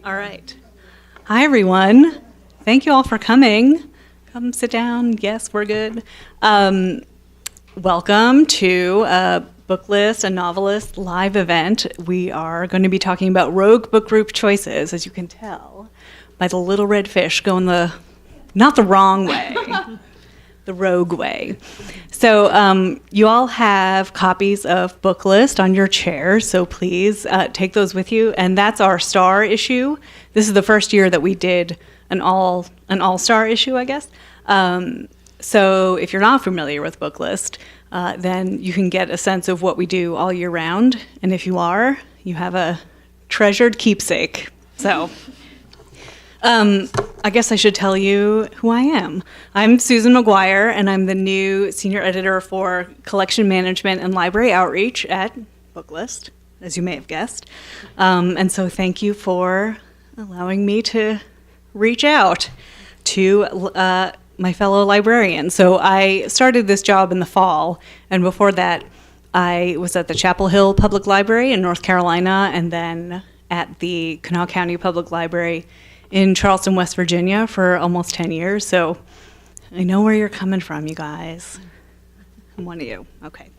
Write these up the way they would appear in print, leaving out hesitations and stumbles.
All right. Hi, everyone. Thank you all for coming. Come sit down. Yes, we're good. Welcome to Booklist, a novelist live event. We are going to be talking about rogue book group choices, as you can tell by the little red fish going not the wrong way, the rogue way. So you all have copies of Booklist on your chair, so please take those with you. And that's our star issue. This is the first year that we did an all-star issue, I guess. So if you're not familiar with Booklist, then you can get a sense of what we do all year round. And if you are, you have a treasured keepsake. So I guess I should tell you who I am. I'm Susan McGuire, and I'm the new senior editor for collection management and library outreach at Booklist, as you may have guessed. And so thank you for allowing me to reach out to my fellow librarians. So I started this job in the fall, and before that, I was at the Chapel Hill Public Library in North Carolina, and then at the Kanawha County Public Library in Charleston, West Virginia for almost 10 years. So I know where you're coming from, you guys. I'm one of you. Okay.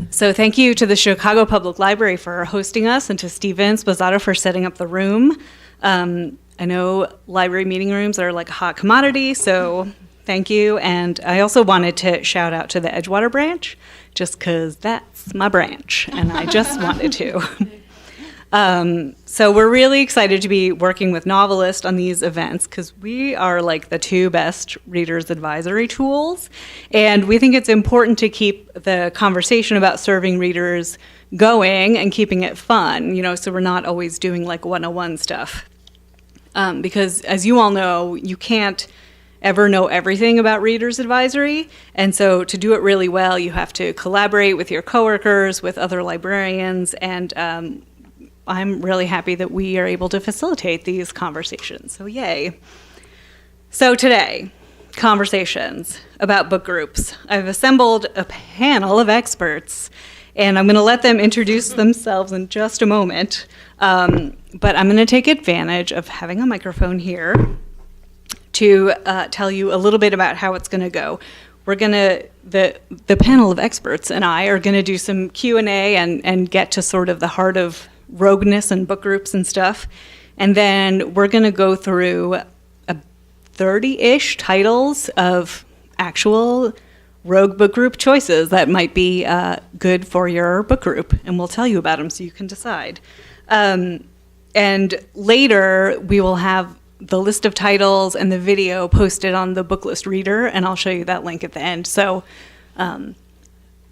So thank you to the Chicago Public Library for hosting us, and to Steven Sposato for setting up the room. I know library meeting rooms are like a hot commodity, so thank you. And I also wanted to shout out to the Edgewater branch, just because that's my branch, and I just wanted to. So we're really excited to be working with Novelist on these events, because we are like the two best readers advisory tools, and we think it's important to keep the conversation about serving readers going and keeping it fun, so we're not always doing like 101 stuff. Because as you all know, you can't ever know everything about readers advisory, and so to do it really well, you have to collaborate with your coworkers, with other librarians, and I'm really happy that we are able to facilitate these conversations, so yay. So today, conversations about book groups. I've assembled a panel of experts, and I'm going to let them introduce themselves in just a moment, but I'm going to take advantage of having a microphone here to tell you a little bit about how it's going to go. We're going to, the panel of experts and I are going to do some Q&A and get to sort of the heart of rogueness and book groups and stuff. And then we're going to go through 30-ish titles of actual rogue book group choices that might be good for your book group. And we'll tell you about them so you can decide. And later, we will have the list of titles and the video posted on the Booklist Reader, and I'll show you that link at the end. So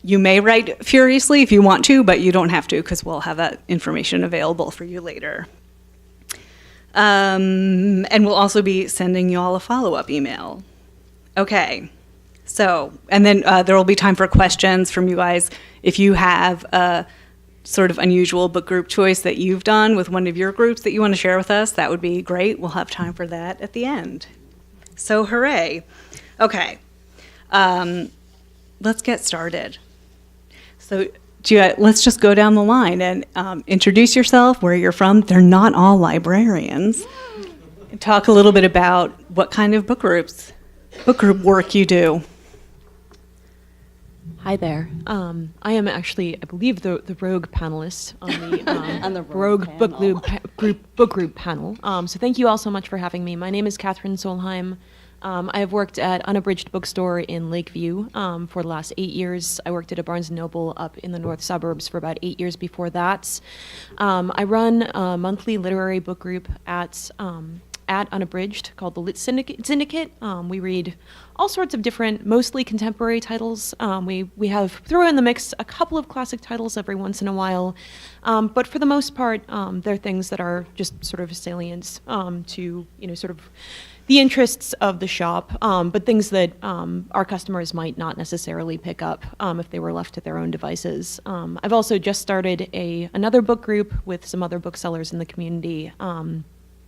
you may write furiously if you want to, but you don't have to, because we'll have that information available for you later. And we'll also be sending you all a follow-up email. Okay, so, and then there will be time for questions from you guys. If you have a sort of unusual book group choice that you've done with one of your groups that you want to share with us, that would be great. We'll have time for that at the end. So hooray. Okay, let's get started. So let's just go down the line and introduce yourself, where you're from. They're not all librarians. And talk a little bit about what kind of book group work you do. Hi there. I am actually, I believe, the rogue panelist on the, On the rogue rogue book group panel. So thank you all so much for having me. My name is Catherine Solheim. I have worked at Unabridged Bookstore in Lakeview for the last 8 years. I worked at a Barnes & Noble up in the north suburbs for about 8 years before that. I run a monthly literary book group at Unabridged called the Lit Syndicate. We read all sorts of different, mostly contemporary titles. We have, throw in the mix, a couple of classic titles every once in a while. But for the most part, they're things that are just sort of salient to, sort of the interests of the shop, but things that our customers might not necessarily pick up if they were left to their own devices. I've also just started another book group with some other booksellers in the community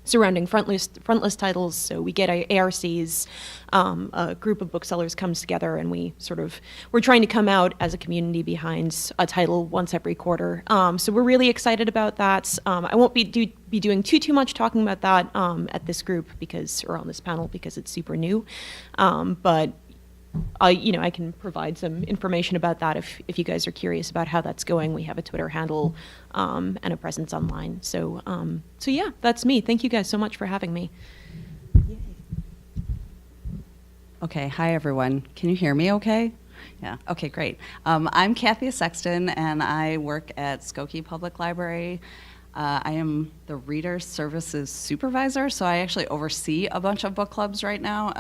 surrounding frontlist titles. So we get ARCs, a group of booksellers comes together, and we're trying to come out as a community behind a title once every quarter. So we're really excited about that. I won't be doing too much talking about that at this group on this panel because it's super new. But I can provide some information about that if you guys are curious about how that's going. We have a Twitter handle and a presence online. So yeah, that's me. Thank you guys so much for having me. Okay, hi everyone. Can you hear me okay? Yeah, okay, great. I'm Kathy Sexton, and I work at Skokie Public Library. I am the Reader Services Supervisor, so I actually oversee a bunch of book clubs right now.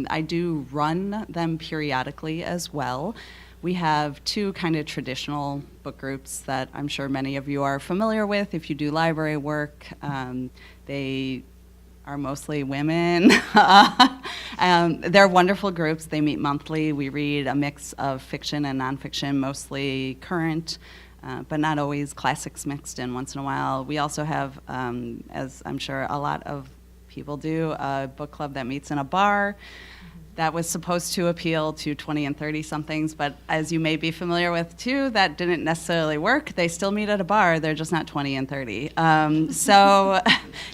I do run them periodically as well. We have two kind of traditional book groups that I'm sure many of you are familiar with if you do library work. They are mostly women. They're wonderful groups. They meet monthly. We read a mix of fiction and nonfiction, mostly current, but not always classics mixed in once in a while. We also have, as I'm sure a lot of people do, a book club that meets in a bar. That was supposed to appeal to 20 and 30-somethings, but as you may be familiar with too, that didn't necessarily work. They still meet at a bar, they're just not 20 and 30. So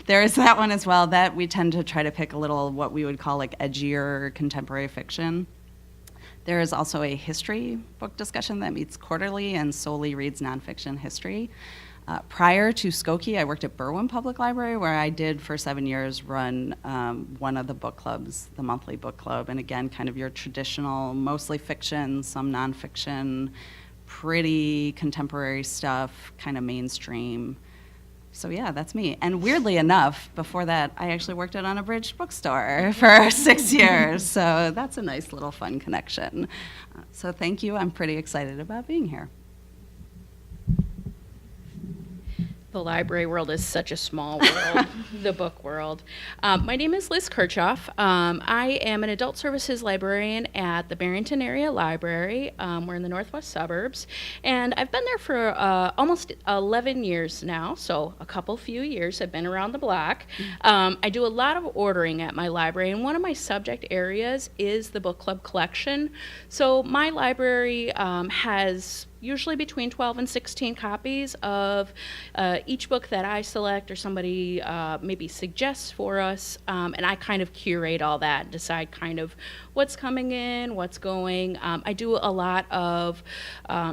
there is that one as well. That we tend to try to pick a little what we would call like edgier contemporary fiction. There is also a history book discussion that meets quarterly and solely reads nonfiction history. Prior to Skokie, I worked at Berwyn Public Library, where I did for 7 years run one of the book clubs, the monthly book club, and again, kind of your traditional, mostly fiction, some nonfiction, pretty contemporary stuff, kind of mainstream. So yeah, that's me. And weirdly enough, before that, I actually worked at Unabridged Bookstore for 6 years, so that's a nice little fun connection. So thank you, I'm pretty excited about being here. The library world is such a small world, the book world. My name is Liz Kirchhoff. I am an adult services librarian at the Barrington Area Library. We're in the northwest suburbs, and I've been there for almost 11 years now, so a few years. I've been around the block. I do a lot of ordering at my library, and one of my subject areas is the book club collection. So my library has usually between 12 and 16 copies of each book that I select or somebody maybe suggests for us, and I kind of curate all that and decide kind of what's coming in, what's going. I do a lot of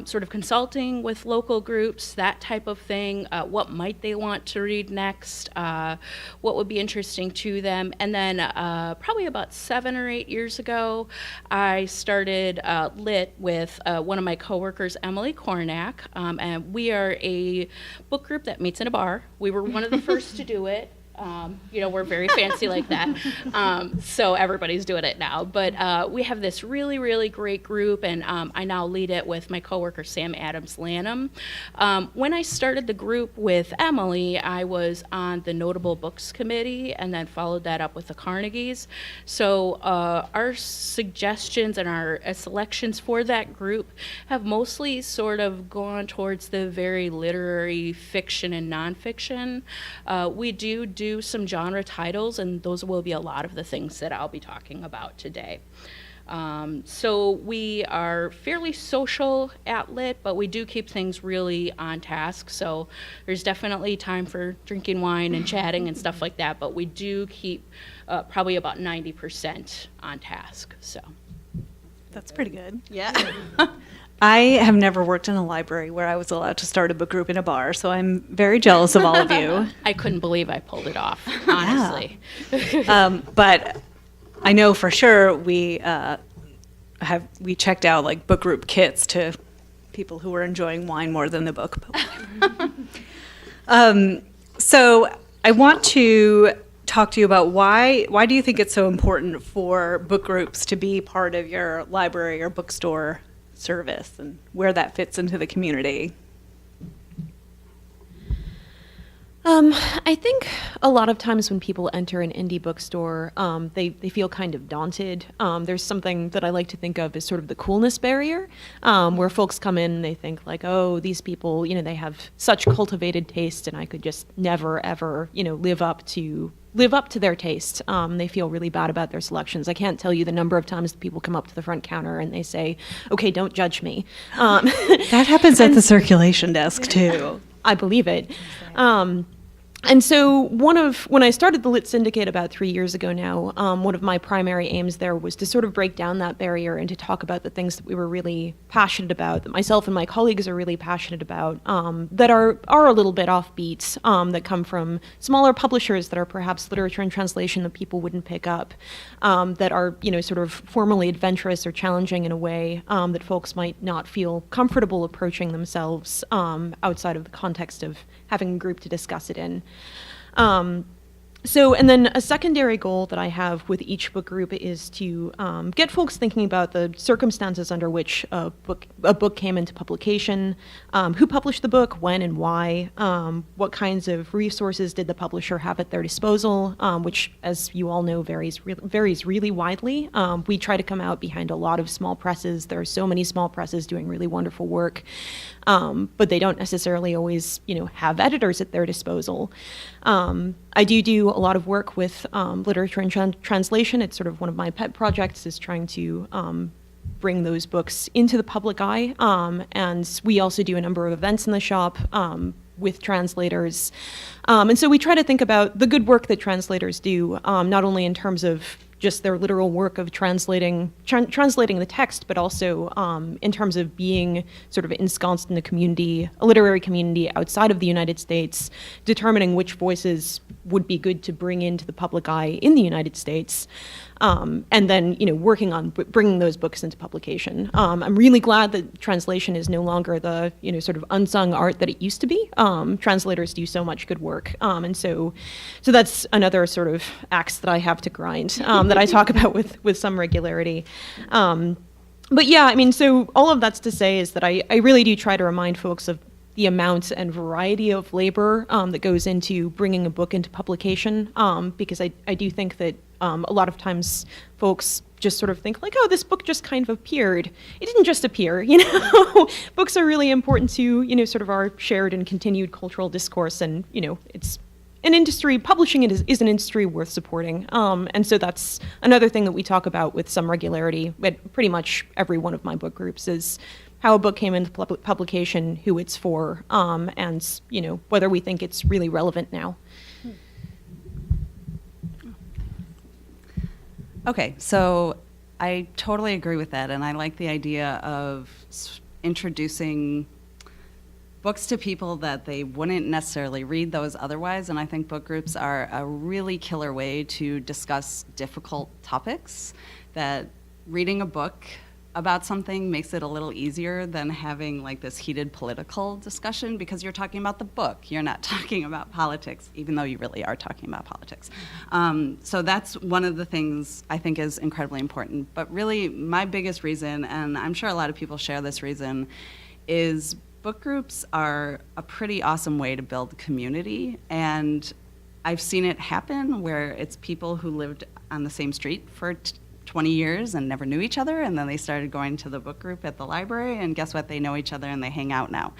sort of consulting with local groups, that type of thing. What might they want to read next? What would be interesting to them? And then probably about 7 or 8 years ago, I started Lit with one of my coworkers, Emily Kornack, and we are a book group that meets in a bar. We were one of the first to do it. We're very fancy like that, so everybody's doing it now. But we have this really, really great group, and I now lead it with my coworker, Sam Adams-Lanham. When I started the group with Emily, I was on the Notable Books Committee, and then followed that up with the Carnegies. So our suggestions and our selections for that group have mostly sort of gone towards the very literary fiction and nonfiction. We do some genre titles, and those will be a lot of the things that I'll be talking about today. So we are fairly social at Lit, but we do keep things really on task. So there's definitely time for drinking wine and chatting and stuff like that, but we do keep probably about 90% on task. So That's pretty good. Yeah. I have never worked in a library where I was allowed to start a book group in a bar, so I'm very jealous of all of you. I couldn't believe I pulled it off, honestly. But I know for sure we checked out like book group kits to people who were enjoying wine more than the book. So I want to talk to you about why do you think it's so important for book groups to be part of your library or bookstore service, and where that fits into the community? I think a lot of times when people enter an indie bookstore, they feel kind of daunted. There's something that I like to think of as sort of the coolness barrier, where folks come in and they think like, oh, these people, they have such cultivated taste, and I could just never, ever, live up to live up to their taste. They feel really bad about their selections. I can't tell you the number of times that people come up to the front counter and they say, okay, don't judge me. That happens at the circulation desk too. I believe it. And so when I started the Lit Syndicate about 3 years ago now, one of my primary aims there was to sort of break down that barrier and to talk about the things that we were really passionate about, that myself and my colleagues are really passionate about, that are a little bit offbeat, that come from smaller publishers that are perhaps literature and translation that people wouldn't pick up, that are, sort of formally adventurous or challenging in a way that folks might not feel comfortable approaching themselves outside of the context of having a group to discuss it in. And then a secondary goal that I have with each book group is to get folks thinking about the circumstances under which a book came into publication, who published the book, when and why, what kinds of resources did the publisher have at their disposal, which, as you all know, varies really widely. We try to come out behind a lot of small presses. There are so many small presses doing really wonderful work, but they don't necessarily always, have editors at their disposal. I do a lot of work with literature and translation. It's sort of one of my pet projects, is trying to bring those books into the public eye. And we also do a number of events in the shop with translators. And so we try to think about the good work that translators do, not only in terms of just their literal work of translating the text, but also in terms of being sort of ensconced in a literary community outside of the United States, determining which voices would be good to bring into the public eye in the United States, and then working on bringing those books into publication. I'm really glad that translation is no longer the sort of unsung art that it used to be. Translators do so much good work, and so that's another sort of axe that I have to grind. That I talk about with some regularity. But yeah, so all of that's to say is that I really do try to remind folks of the amount and variety of labor that goes into bringing a book into publication, because I do think that a lot of times folks just sort of think like, oh, this book just kind of appeared. It didn't just appear, Books are really important to, sort of our shared and continued cultural discourse, and, it's an industry, publishing it is an industry worth supporting. And so that's another thing that we talk about with some regularity at pretty much every one of my book groups, is how a book came into publication, who it's for, and whether we think it's really relevant now. Okay, so I totally agree with that, and I like the idea of introducing books to people that they wouldn't necessarily read those otherwise, and I think book groups are a really killer way to discuss difficult topics, that reading a book about something makes it a little easier than having like this heated political discussion, because you're talking about the book, you're not talking about politics, even though you really are talking about politics. So that's one of the things I think is incredibly important. But really my biggest reason, and I'm sure a lot of people share this reason, is book groups are a pretty awesome way to build community, and I've seen it happen where it's people who lived on the same street for 20 years and never knew each other, and then they started going to the book group at the library, and guess what? They know each other and they hang out now.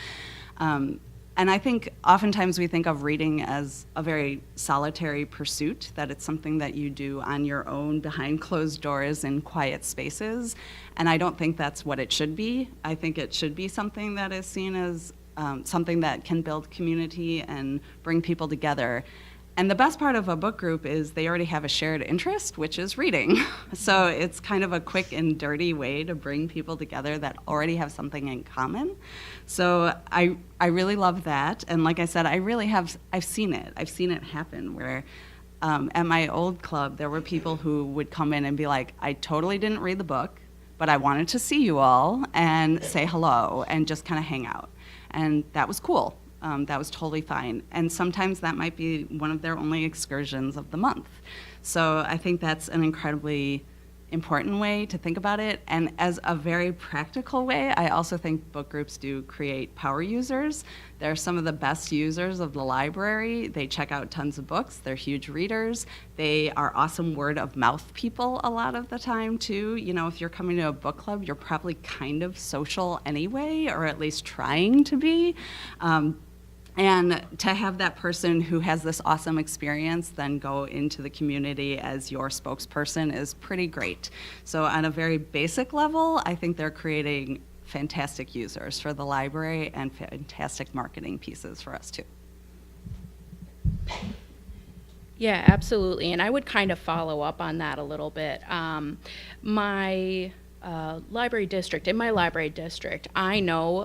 And I think oftentimes we think of reading as a very solitary pursuit, that it's something that you do on your own behind closed doors in quiet spaces. And I don't think that's what it should be. I think it should be something that is seen as something that can build community and bring people together. And the best part of a book group is they already have a shared interest, which is reading. So it's kind of a quick and dirty way to bring people together that already have something in common. So I really love that. And like I said, I've seen it. I've seen it happen where at my old club, there were people who would come in and be like, I totally didn't read the book, but I wanted to see you all and say hello and just kind of hang out. And that was cool. That was totally fine. And sometimes that might be one of their only excursions of the month. So I think that's an incredibly important way to think about it. And as a very practical way, I also think book groups do create power users. They're some of the best users of the library. They check out tons of books. They're huge readers. They are awesome word of mouth people a lot of the time too. If you're coming to a book club, you're probably kind of social anyway, or at least trying to be. And to have that person who has this awesome experience then go into the community as your spokesperson is pretty great. So on a very basic level, I think they're creating fantastic users for the library and fantastic marketing pieces for us too. Yeah, absolutely. And I would kind of follow up on that a little bit. My library district, in my library district, I know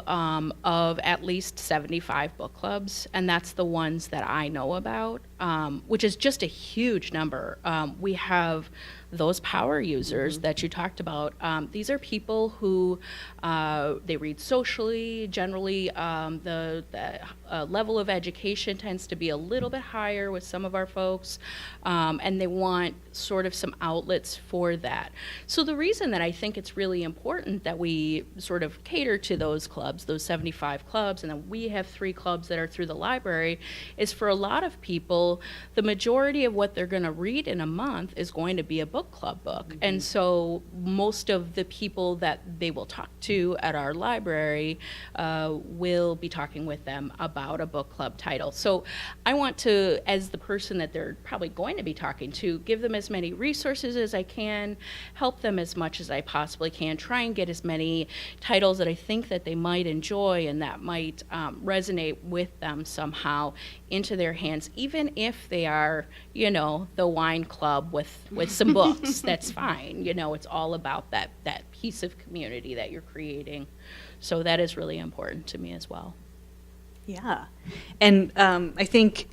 of at least 75 book clubs, and that's the ones that I know about, which is just a huge number. We have those power users that you talked about. These are people who they read socially. Generally, the level of education tends to be a little bit higher with some of our folks, and they want sort of some outlets for that. So the reason that I think it's really important that we sort of cater to those clubs, those 75 clubs, and then we have 3 clubs that are through the library, is for a lot of people, the majority of what they're going to read in a month is going to be a book club book. And so most of the people that they will talk to at our library will be talking with them about a book club title. So I want to, as the person that they're probably going to be talking to, give them as many resources as I can, help them as much as I possibly can, try and get as many titles that I think that they might enjoy and that might resonate with them somehow into their hands, even if they are, you know, the wine club with some books. That's fine. You know, it's all about that piece of community that you're creating. So that is really important to me as well. Yeah. And I think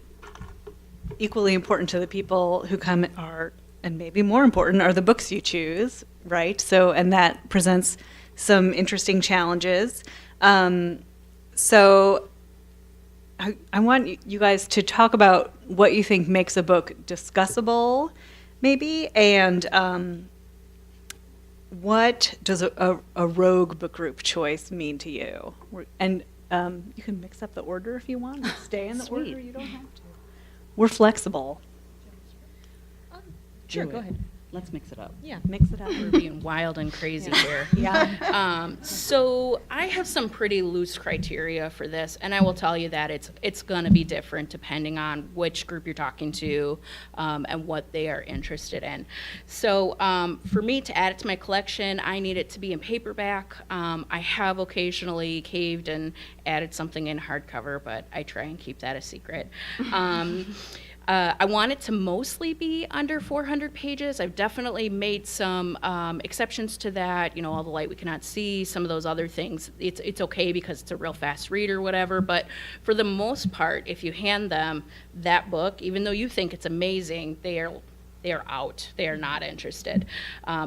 equally important to the people who come are, and maybe more important, are the books you choose, right? So, and that presents some interesting challenges. So I want you guys to talk about what you think makes a book discussable, maybe, and what does a rogue book group choice mean to you? And you can mix up the order if you want. Stay in the Sweet. order. You don't have to. We're flexible. Sure, Do go it. ahead. Let's mix it up. Yeah. Mix it up. We're being wild and crazy here. Yeah. So I have some pretty loose criteria for this, and I will tell you that it's going to be different depending on which group you're talking to and what they are interested in. So for me to add it to my collection, I need it to be in paperback. I have occasionally caved and added something in hardcover, but I try and keep that a secret. I want it to mostly be under 400 pages. I've definitely made some exceptions to that. You know, All the Light We Cannot See, some of those other things. It's okay because it's a real fast read or whatever. But for the most part, if you hand them that book, even though you think it's amazing, they are out. They are not interested.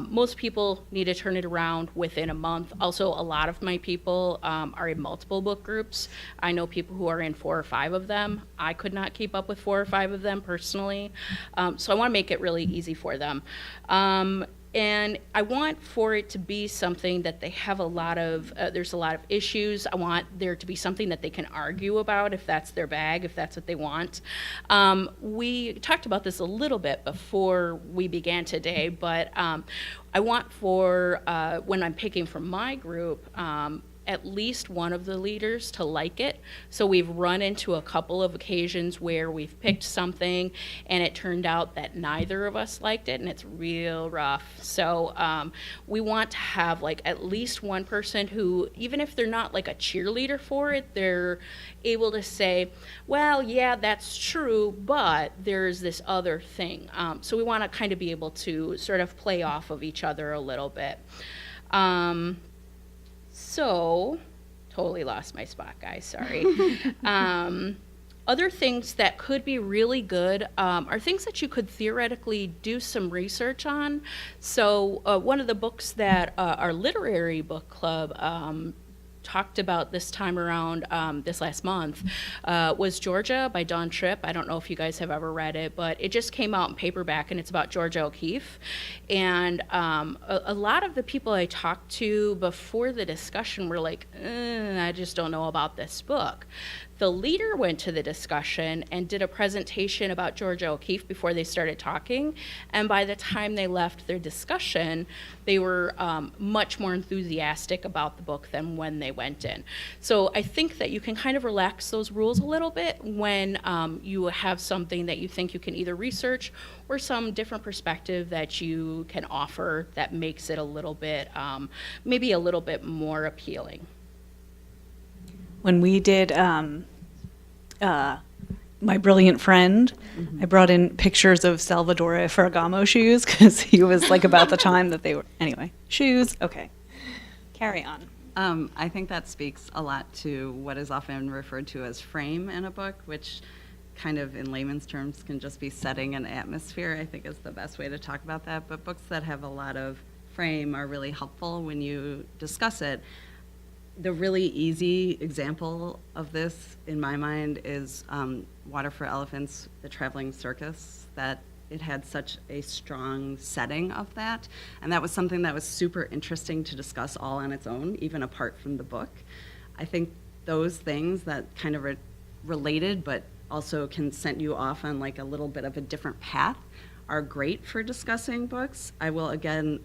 Most people need to turn it around within a month. Also, a lot of my people are in multiple book groups. I know people who are in 4 or 5 of them. I could not keep up with 4 or 5 of them personally. So I want to make it really easy for them. And I want for it to be something that they have a lot of, there's a lot of issues. I want there to be something that they can argue about if that's their bag, if that's what they want. We talked about this a little bit before we began today, but I want for, when I'm picking from my group, at least one of the leaders to like it. So we've run into a couple of occasions where we've picked something and it turned out that neither of us liked it, and it's real rough. So we want to have like at least one person who, even if they're not like a cheerleader for it, they're able to say, well, yeah, that's true, but there's this other thing. So we want to kind of be able to sort of play off of each other a little bit. So, totally lost my spot, guys, sorry. Other things that could be really good are things that you could theoretically do some research on. So one of the books that our literary book club talked about this time around, this last month, was Georgia by Dawn Tripp. I don't know if you guys have ever read it, but it just came out in paperback, and it's about Georgia O'Keeffe. And a lot of the people I talked to before the discussion were like, I just don't know about this book. The leader went to the discussion and did a presentation about Georgia O'Keeffe before they started talking. And by the time they left their discussion, they were much more enthusiastic about the book than when they went in. So I think that you can kind of relax those rules a little bit when you have something that you think you can either research or some different perspective that you can offer that makes it a little bit, maybe a little bit more appealing. When we did My Brilliant Friend, I brought in pictures of Salvador Ferragamo shoes because he was like about the time that they were. Anyway, shoes. Okay, carry on. I think that speaks a lot to what is often referred to as frame in a book, which kind of in layman's terms can just be setting an atmosphere, I think is the best way to talk about that. But books that have a lot of frame are really helpful when you discuss it. The really easy example of this, in my mind, is Water for Elephants, The Traveling Circus, that it had such a strong setting of that. And that was something that was super interesting to discuss all on its own, even apart from the book. I think those things that kind of are related, but also can send you off on like a little bit of a different path, are great for discussing books. I will again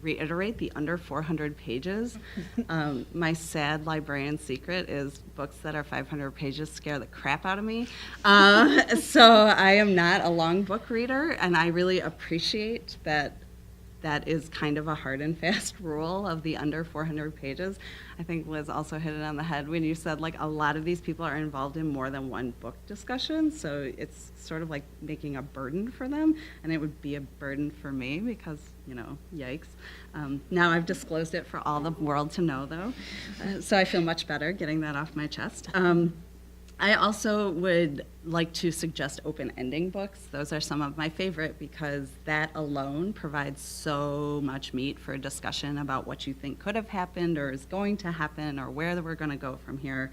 reiterate the under 400 pages. My sad librarian secret is books that are 500 pages scare the crap out of me. So I am not a long book reader, and I really appreciate that that is kind of a hard and fast rule of the under 400 pages. I think Liz also hit it on the head when you said like a lot of these people are involved in more than one book discussion, so it's sort of like making a burden for them, and it would be a burden for me because, you know, yikes. Now I've disclosed it for all the world to know though, so I feel much better getting that off my chest. I also would like to suggest open-ending books. Those are some of my favorite because that alone provides so much meat for a discussion about what you think could have happened or is going to happen or where we're going to go from here.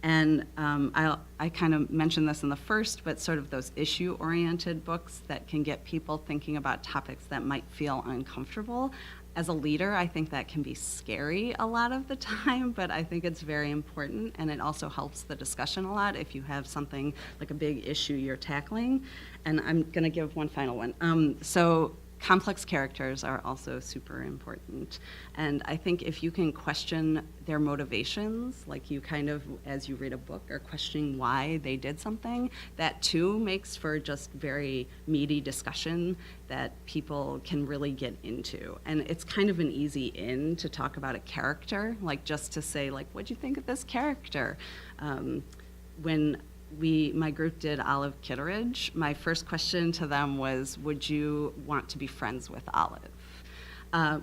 And I kind of mentioned this in the first, but sort of those issue-oriented books that can get people thinking about topics that might feel uncomfortable. As a leader, I think that can be scary a lot of the time, but I think it's very important, and it also helps the discussion a lot if you have something like a big issue you're tackling. And I'm going to give one final one. So complex characters are also super important. And I think if you can question their motivations, like you kind of, as you read a book, are questioning why they did something, that too makes for just very meaty discussion that people can really get into. And it's kind of an easy in to talk about a character, like just to say, like, what'd you think of this character? When my group did Olive Kitteridge, my first question to them was, would you want to be friends with Olive?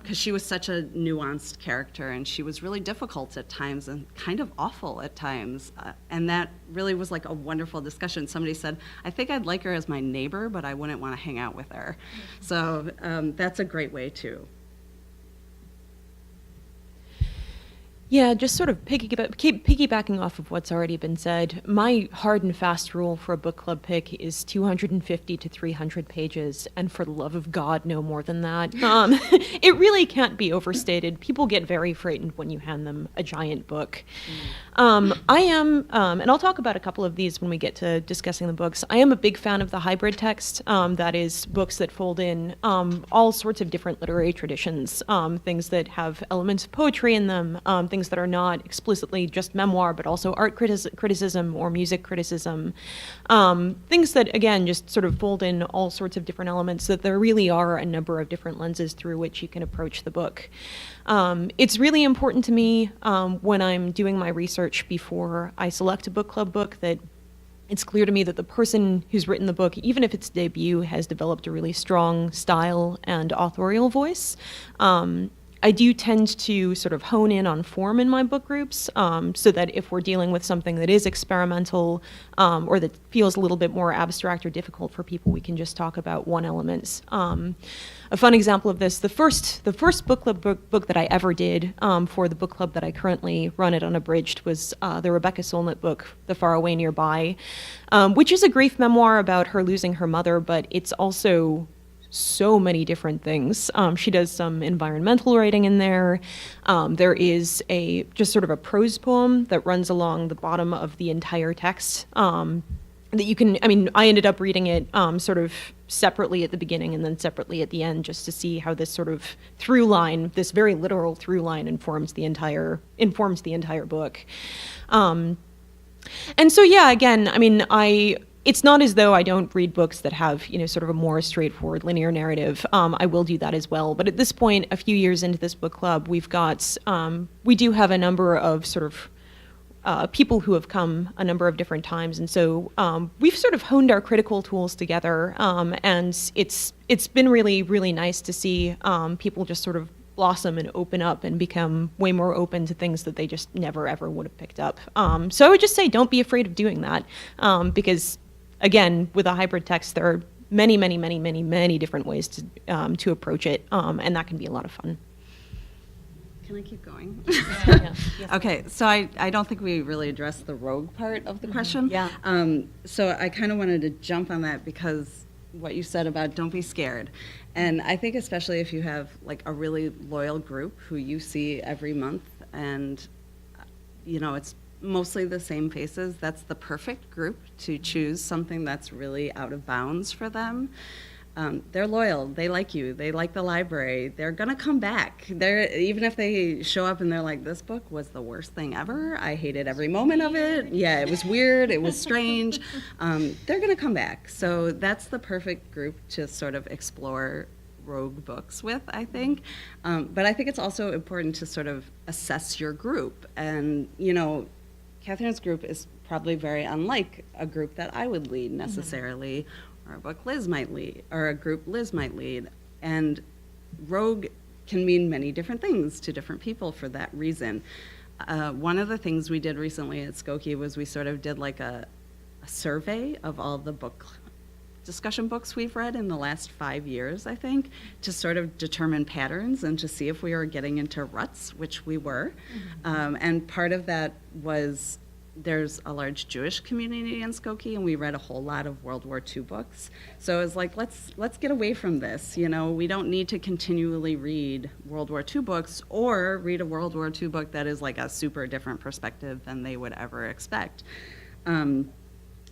Because she was such a nuanced character, and she was really difficult at times and kind of awful at times. And that really was like a wonderful discussion. Somebody said, I think I'd like her as my neighbor, but I wouldn't want to hang out with her. So that's a great way too. Yeah, just sort of piggybacking off of what's already been said, my hard and fast rule for a book club pick is 250 to 300 pages, and for the love of God, no more than that. It really can't be overstated. People get very frightened when you hand them a giant book. I am, and I'll talk about a couple of these when we get to discussing the books, I am a big fan of the hybrid text, that is books that fold in all sorts of different literary traditions, things that have elements of poetry in them, things that are not explicitly just memoir, but also art criticism or music criticism. Things that, again, just sort of fold in all sorts of different elements, that there really are a number of different lenses through which you can approach the book. It's really important to me when I'm doing my research before I select a book club book that it's clear to me that the person who's written the book, even if its debut, has developed a really strong style and authorial voice. I do tend to sort of hone in on form in my book groups, so that if we're dealing with something that is experimental or that feels a little bit more abstract or difficult for people, we can just talk about one element. A fun example of this, the first book club book that I ever did for the book club that I currently run at Unabridged was the Rebecca Solnit book, The Far Away Nearby, which is a grief memoir about her losing her mother, but it's also so many different things. She does some environmental writing in there. There is a just sort of a prose poem that runs along the bottom of the entire text. That you can, I mean, I ended up reading it sort of separately at the beginning and then separately at the end, just to see how this sort of through line, this very literal through line, informs the entire book. And so, yeah, again, I mean, it's not as though I don't read books that have, sort of a more straightforward linear narrative. I will do that as well. But at this point, a few years into this book club, we do have a number of sort of people who have come a number of different times, and so we've sort of honed our critical tools together, and it's been really, really nice to see people just sort of blossom and open up and become way more open to things that they just never ever would have picked up. So I would just say, don't be afraid of doing that, because again, with a hybrid text, there are many, many, many, many, many different ways to approach it, and that can be a lot of fun. Can I keep going? Yeah. Okay, so I don't think we really addressed the rogue part of the question. Yeah. So I kind of wanted to jump on that because what you said about don't be scared. And I think especially if you have like a really loyal group who you see every month and, it's mostly the same faces, that's the perfect group to choose something that's really out of bounds for them. They're loyal. They like you. They like the library. They're going to come back. Even if they show up and they're like, this book was the worst thing ever. I hated every moment of it. Yeah, it was weird. It was strange. They're going to come back. So that's the perfect group to sort of explore rogue books with, I think. But I think it's also important to sort of assess your group. And, Catherine's group is probably very unlike a group that I would lead necessarily. Or a book Liz might lead, or a group Liz might lead. And rogue can mean many different things to different people for that reason. One of the things we did recently at Skokie was we sort of did like a survey of all the discussion books we've read in the last 5 years, I think, to sort of determine patterns and to see if we were getting into ruts, which we were. And part of that was there's a large Jewish community in Skokie, and we read a whole lot of World War II books. So it's like, let's get away from this. We don't need to continually read World War II books or read a World War II book that is like a super different perspective than they would ever expect.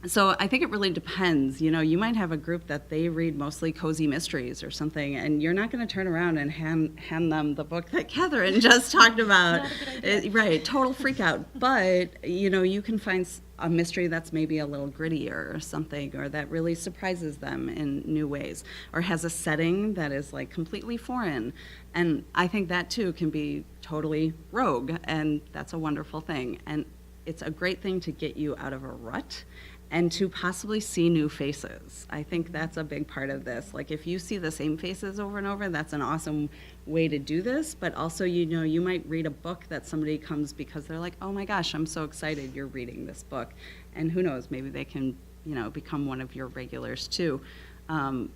So I think it really depends. You might have a group that they read mostly cozy mysteries or something, and you're not going to turn around and hand them the book that Catherine just talked about. Not a good idea. Right, total freak out. But, you can find a mystery that's maybe a little grittier or something, or that really surprises them in new ways, or has a setting that is like completely foreign. And I think that too can be totally rogue, and that's a wonderful thing. And it's a great thing to get you out of a rut and to possibly see new faces. I think that's a big part of this. Like if you see the same faces over and over, that's an awesome way to do this. But also, you might read a book that somebody comes because they're like, oh my gosh, I'm so excited you're reading this book. And who knows, maybe they can, become one of your regulars too. I'm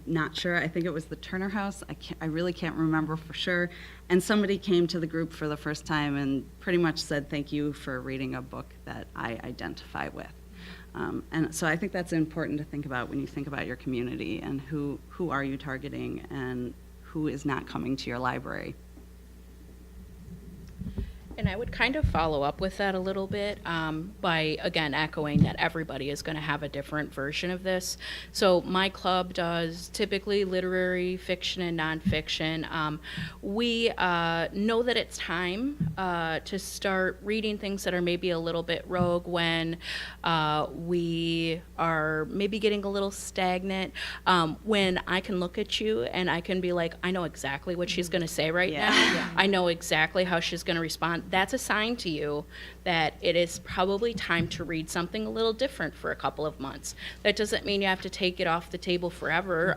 not sure. I think it was the Turner House. I really can't remember for sure. And somebody came to the group for the first time and pretty much said, thank you for reading a book that I identify with. And so I think that's important to think about when you think about your community and who are you targeting and who is not coming to your library. And I would kind of follow up with that a little bit by, again, echoing that everybody is going to have a different version of this. So my club does typically literary fiction and nonfiction. We know that it's time to start reading things that are maybe a little bit rogue when we are maybe getting a little stagnant. When I can look at you and I can be like, I know exactly what she's going to say right now. Yeah. I know exactly how she's going to respond. That's a sign to you that it is probably time to read something a little different for a couple of months. That doesn't mean you have to take it off the table forever.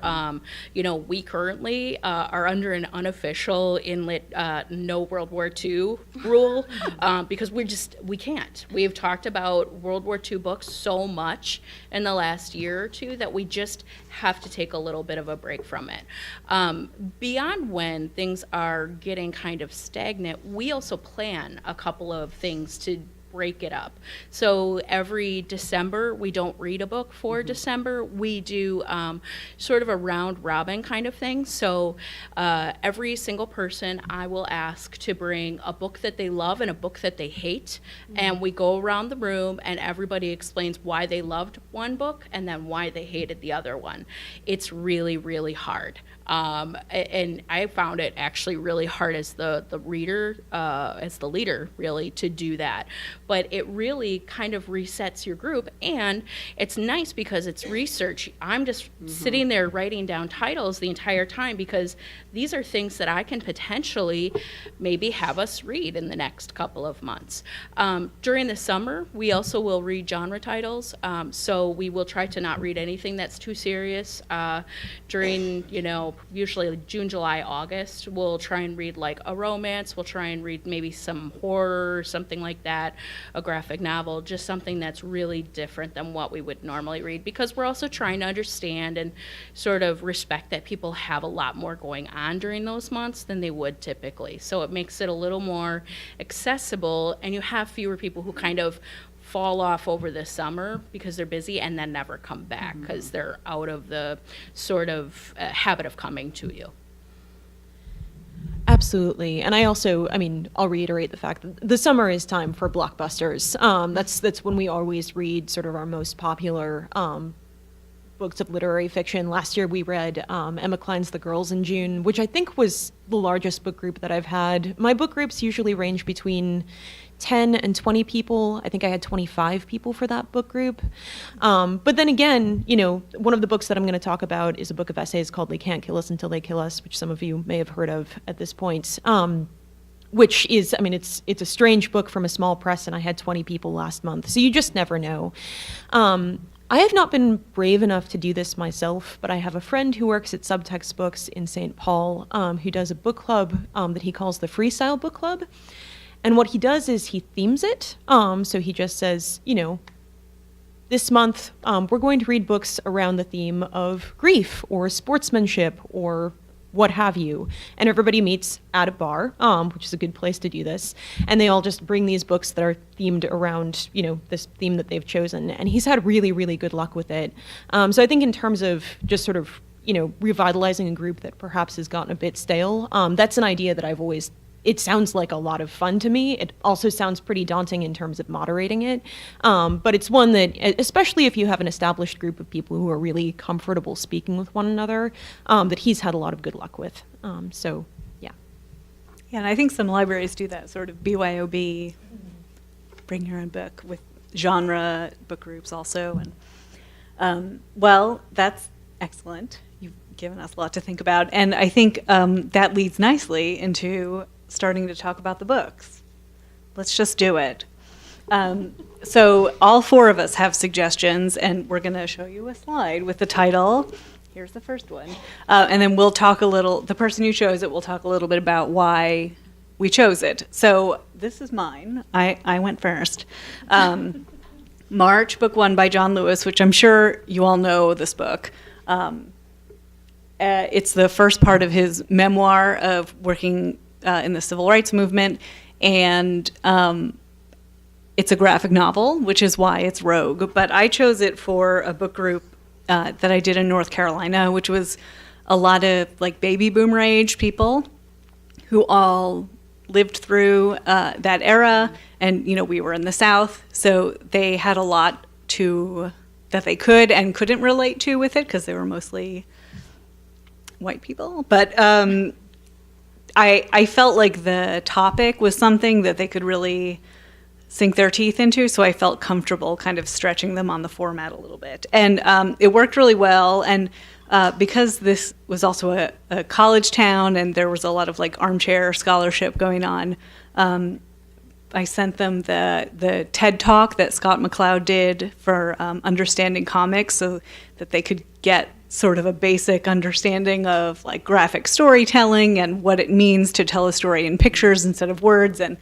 We currently are under an unofficial inlet no World War II rule because we can't. We have talked about World War II books so much in the last year or two that we just have to take a little bit of a break from it. Beyond when things are getting kind of stagnant, we also plan a couple of things to break it up. So every December, we don't read a book for December. We do sort of a round robin kind of thing. So every single person I will ask to bring a book that they love and a book that they hate. And we go around the room and everybody explains why they loved one book and then why they hated the other one. It's really, really hard. And I found it actually really hard as the reader, as the leader, really, to do that. But it really kind of resets your group, and it's nice because it's research. I'm just sitting there writing down titles the entire time because these are things that I can potentially maybe have us read in the next couple of months. During the summer, we also will read genre titles, so we will try to not read anything that's too serious. During, usually like June, July, August, we'll try and read like a romance, we'll try and read maybe some horror, something like that, a graphic novel, just something that's really different than what we would normally read, because we're also trying to understand and sort of respect that people have a lot more going on during those months than they would typically. So it makes it a little more accessible, and you have fewer people who kind of fall off over the summer because they're busy and then never come back because they're out of the sort of habit of coming to you. Absolutely. And I'll reiterate the fact that the summer is time for blockbusters. That's when we always read sort of our most popular books of literary fiction. Last year we read Emma Cline's The Girls in June, which I think was the largest book group that I've had. My book groups usually range between 10 and 20 people. I think I had 25 people for that book group. But then again, one of the books that I'm going to talk about is a book of essays called They Can't Kill Us Until They Kill Us, which some of you may have heard of at this point. Which is, it's a strange book from a small press, and I had 20 people last month. So you just never know. I have not been brave enough to do this myself, but I have a friend who works at Subtext Books in St. Paul, who does a book club that he calls the Freestyle Book Club. And what he does is he themes it. So he just says, this month we're going to read books around the theme of grief or sportsmanship or what have you. And everybody meets at a bar, which is a good place to do this. And they all just bring these books that are themed around, this theme that they've chosen. And he's had really, really good luck with it. So I think in terms of just sort of, revitalizing a group that perhaps has gotten a bit stale, that's an idea that it sounds like a lot of fun to me. It also sounds pretty daunting in terms of moderating it. But it's one that, especially if you have an established group of people who are really comfortable speaking with one another, that he's had a lot of good luck with. So, yeah. Yeah, and I think some libraries do that sort of BYOB, bring your own book, with genre book groups also. And well, that's excellent. You've given us a lot to think about. And I think that leads nicely into starting to talk about the books. Let's just do it. So all four of us have suggestions, and we're going to show you a slide with the title. Here's the first one. And then we'll talk the person who chose it will talk a little bit about why we chose it. So this is mine. I went first. March, book 1 by John Lewis, which I'm sure you all know this book. It's the first part of his memoir of working in the civil rights movement, and it's a graphic novel, which is why it's rogue. But I chose it for a book group that I did in North Carolina, which was a lot of like baby boomer age people who all lived through that era, and we were in the South, so they had a lot that they could and couldn't relate to with it because they were mostly white people. But I felt like the topic was something that they could really sink their teeth into, so I felt comfortable kind of stretching them on the format a little bit. And it worked really well, and because this was also a college town and there was a lot of like armchair scholarship going on, I sent them the TED Talk that Scott McCloud did for understanding comics so that they could get sort of a basic understanding of like graphic storytelling and what it means to tell a story in pictures instead of words. And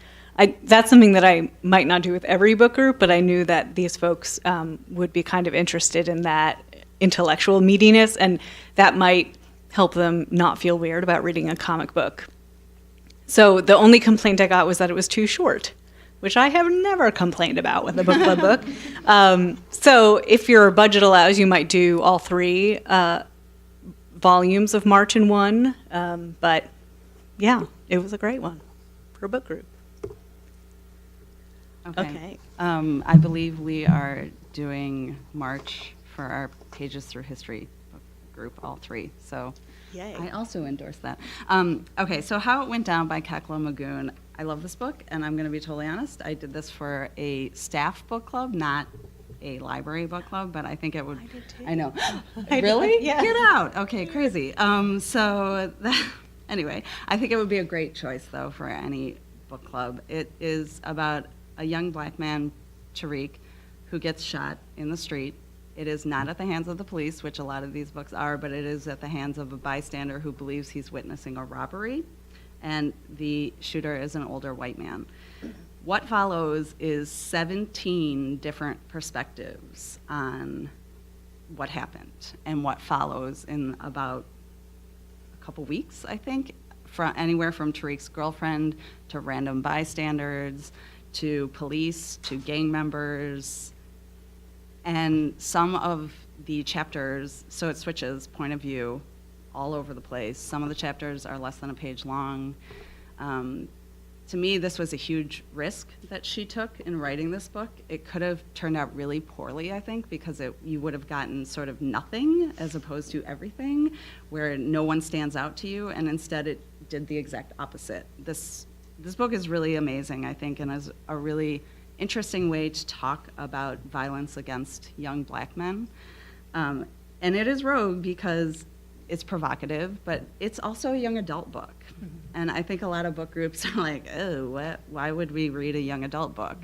that's something that I might not do with every book group, but I knew that these folks would be kind of interested in that intellectual meatiness, and that might help them not feel weird about reading a comic book. So the only complaint I got was that it was too short. which I have never complained about with a book club book. So if your budget allows, you might do all 3 volumes of March in one. But yeah, it was a great one for a book group. Okay. I believe we are doing March for our Pages Through History book group, all 3. So Yay. I also endorse that. Okay, so How It Went Down by Kakla Magoon. I love this book, and I'm going to be totally honest. I did this for a staff book club, not a library book club, but I think it would. I did too. I know. I did, Really? yeah. Get out. Okay, crazy. Anyway, I think it would be a great choice, though, for any book club. It is about a young black man, Tariq, who gets shot in the street. It is not at the hands of the police, which a lot of these books are, but it is at the hands of a bystander who believes he's witnessing a robbery, and the shooter is an older white man. What follows is 17 different perspectives on what happened and what follows in about a couple weeks, I think, from anywhere from Tariq's girlfriend to random bystanders to police to gang members. And some of the chapters, so it switches point of view all over the place. Some of the chapters are less than a page long. To me, this was a huge risk that she took in writing this book. It could have turned out really poorly, I think, because you would have gotten sort of nothing as opposed to everything, where no one stands out to you, and instead it did the exact opposite. This book is really amazing, I think, and is a really interesting way to talk about violence against young black men. And it is rogue because it's provocative, but it's also a young adult book. Mm-hmm. And I think a lot of book groups are like, oh, why would we read a young adult book?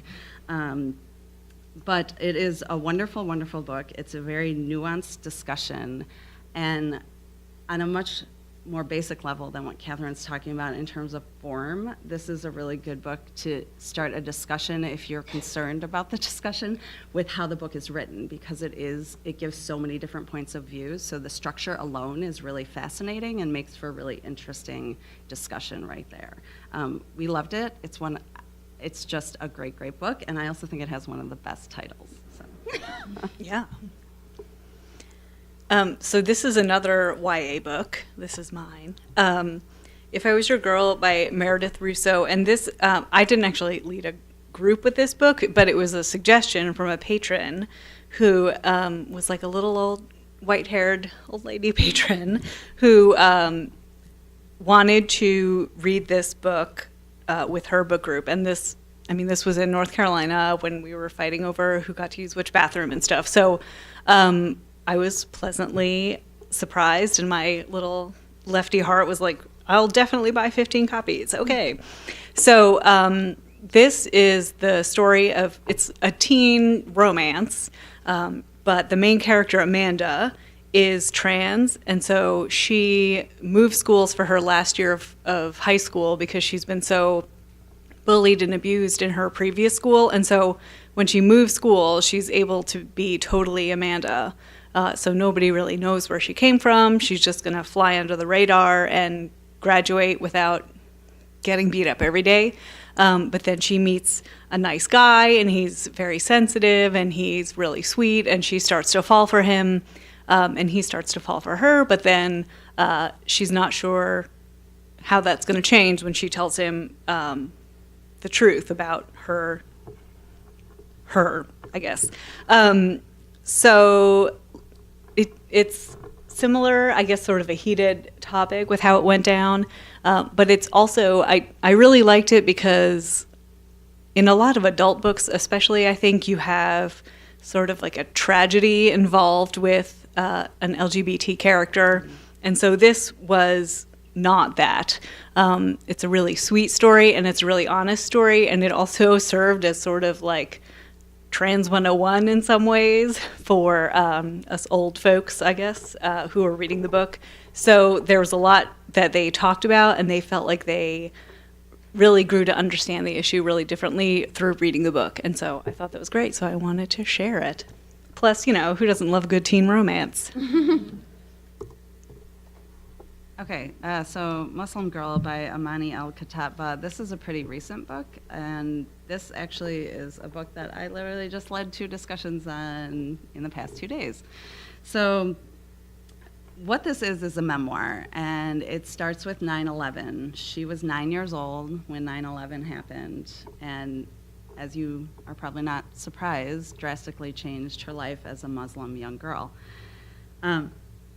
But it is a wonderful, wonderful book. It's a very nuanced discussion, and on a much more basic level than what Catherine's talking about in terms of form, this is a really good book to start a discussion if you're concerned about the discussion with how the book is written, because it gives so many different points of view. So the structure alone is really fascinating and makes for a really interesting discussion right there. We loved it. It's just a great, great book, and I also think it has one of the best titles. So. Yeah. So this is another YA book. This is mine. If I Was Your Girl by Meredith Russo. And this, I didn't actually lead a group with this book, but it was a suggestion from a patron who was like a little old white-haired old lady patron who wanted to read this book with her book group. And this was in North Carolina when we were fighting over who got to use which bathroom and stuff. So I was pleasantly surprised, and my little lefty heart was like, I'll definitely buy 15 copies. Okay. So this is the story of, it's a teen romance, but the main character, Amanda, is trans, and so she moved schools for her last year of high school because she's been so bullied and abused in her previous school. And so when she moves school, she's able to be totally Amanda. So nobody really knows where she came from. She's just going to fly under the radar and graduate without getting beat up every day. But then she meets a nice guy, and he's very sensitive, and he's really sweet, and she starts to fall for him, and he starts to fall for her. But then she's not sure how that's going to change when she tells him the truth about her, I guess. So it's similar, I guess, sort of a heated topic with How It Went Down, but it's also, I really liked it because in a lot of adult books especially, I think you have sort of like a tragedy involved with an LGBT character, and so this was not that. It's a really sweet story, and it's a really honest story, and it also served as sort of like Trans 101 in some ways for us old folks, I guess, who are reading the book. So there was a lot that they talked about, and they felt like they really grew to understand the issue really differently through reading the book. And so I thought that was great, so I wanted to share it. Plus, who doesn't love good teen romance? Okay, so Muslim Girl by Amani Al-Khattab. This is a pretty recent book, and this actually is a book that I literally just led 2 discussions on in the past 2 days. So what this is a memoir, and it starts with 9/11. She was 9 years old when 9/11 happened, and as you are probably not surprised, drastically changed her life as a Muslim young girl.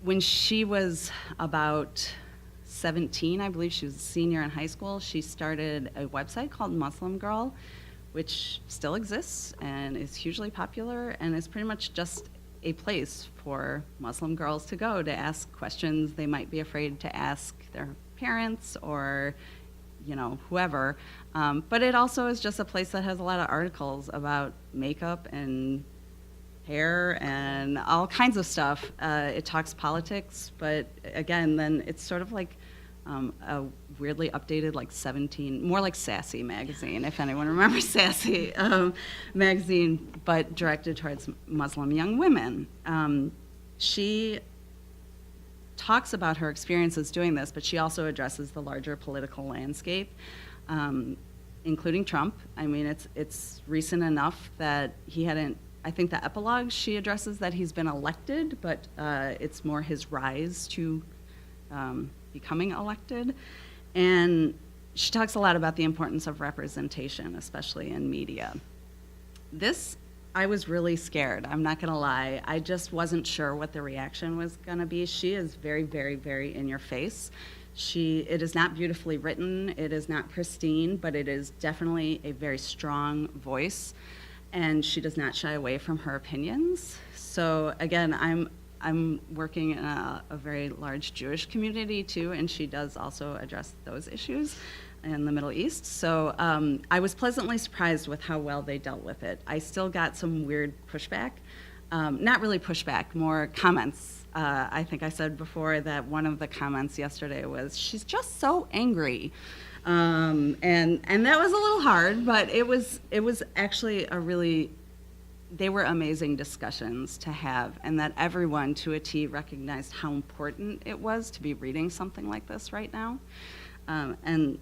When she was about 17, I believe she was a senior in high school, she started a website called Muslim Girl, which still exists and is hugely popular and is pretty much just a place for Muslim girls to go to ask questions they might be afraid to ask their parents or whoever. But it also is just a place that has a lot of articles about makeup and hair and all kinds of stuff. It talks politics, but again, then it's sort of like a weirdly updated, like 17, more like Sassy magazine, if anyone remembers Sassy magazine, but directed towards Muslim young women. She talks about her experiences doing this, but she also addresses the larger political landscape, including Trump. I mean, it's recent enough that he hadn't. I think the epilogue, she addresses that he's been elected, but it's more his rise to becoming elected. And she talks a lot about the importance of representation, especially in media. This, I was really scared, I'm not gonna lie. I just wasn't sure what the reaction was gonna be. She is very, very, very in your face. It is not beautifully written, it is not pristine, but it is definitely a very strong voice. And she does not shy away from her opinions. So again, I'm working in a very large Jewish community too, and she does also address those issues in the Middle East. So I was pleasantly surprised with how well they dealt with it. I still got some weird pushback. Not really pushback, more comments. I think I said before that one of the comments yesterday was, "She's just so angry." And that was a little hard, but it was actually they were amazing discussions to have, and that everyone to a T recognized how important it was to be reading something like this right now. And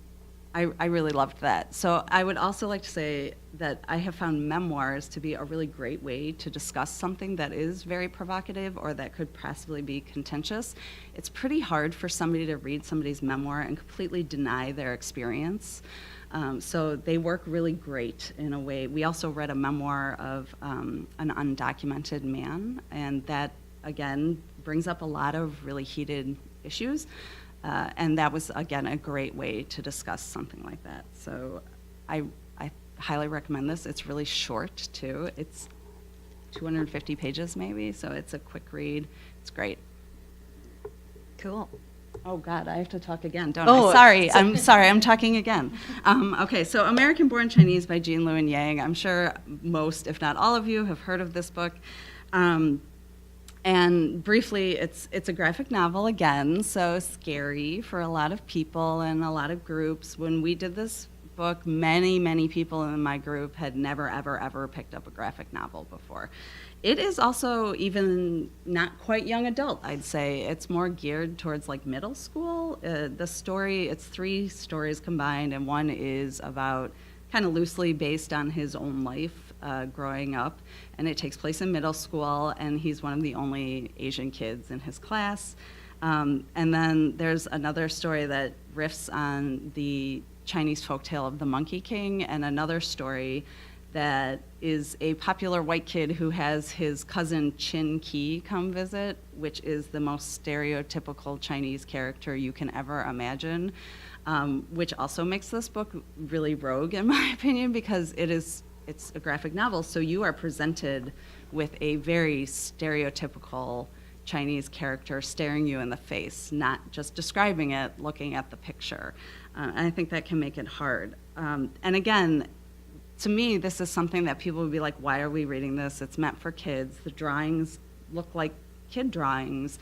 I really loved that. So I would also like to say that I have found memoirs to be a really great way to discuss something that is very provocative or that could possibly be contentious. It's pretty hard for somebody to read somebody's memoir and completely deny their experience. So they work really great in a way. We also read a memoir of an undocumented man, and that, again, brings up a lot of really heated issues. And that was, again, a great way to discuss something like that. So I highly recommend this. It's really short, too. It's 250 pages, maybe, so it's a quick read. It's great. Cool. Oh, God, I have to talk again, don't Oh, I? Sorry, I'm sorry, I'm talking again. Okay, so American Born Chinese by Jean Lewin Yang. I'm sure most, if not all of you, have heard of this book. And briefly, it's a graphic novel again, so scary for a lot of people and a lot of groups. When we did this book, many people in my group had never, ever picked up a graphic novel before. It is also even not quite young adult, I'd say. It's more geared towards like middle school. The story, it's 3 stories combined, and one is about kind of loosely based on his own life growing up, and it takes place in middle school, and he's one of the only Asian kids in his class. And then there's another story that riffs on the Chinese folktale of the Monkey King, and another story that is a popular white kid who has his cousin Chin Ki come visit, which is the most stereotypical Chinese character you can ever imagine, which also makes this book really rogue, in my opinion, because it's a graphic novel, so you are presented with a very stereotypical Chinese character staring you in the face, not just describing it, looking at the picture. And I think that can make it hard. And again, to me, this is something that people would be like, why are we reading this? It's meant for kids. The drawings look like kid drawings.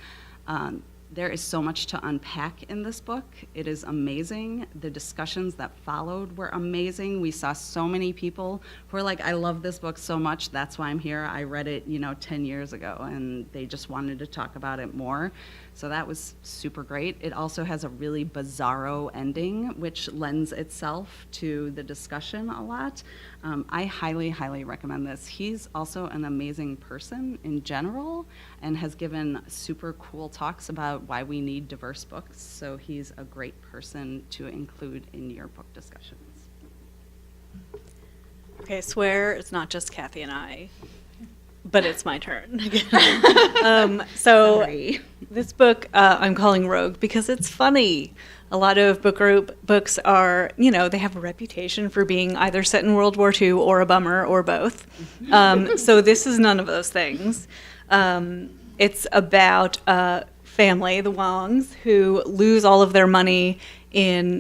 There is so much to unpack in this book. It is amazing. The discussions that followed were amazing. We saw so many people who were like, I love this book so much, that's why I'm here. I read it, 10 years ago, and they just wanted to talk about it more. So that was super great. It also has a really bizarro ending, which lends itself to the discussion a lot. I highly, highly recommend this. He's also an amazing person in general and has given super cool talks about why we need diverse books. So he's a great person to include in your book discussions. Okay, I swear it's not just Kathy and I, but it's my turn. So Sorry. this book I'm calling Rogue because it's funny. A lot of book group books are, they have a reputation for being either set in World War II or a bummer or both. So this is none of those things. It's about a family, the Wongs, who lose all of their money in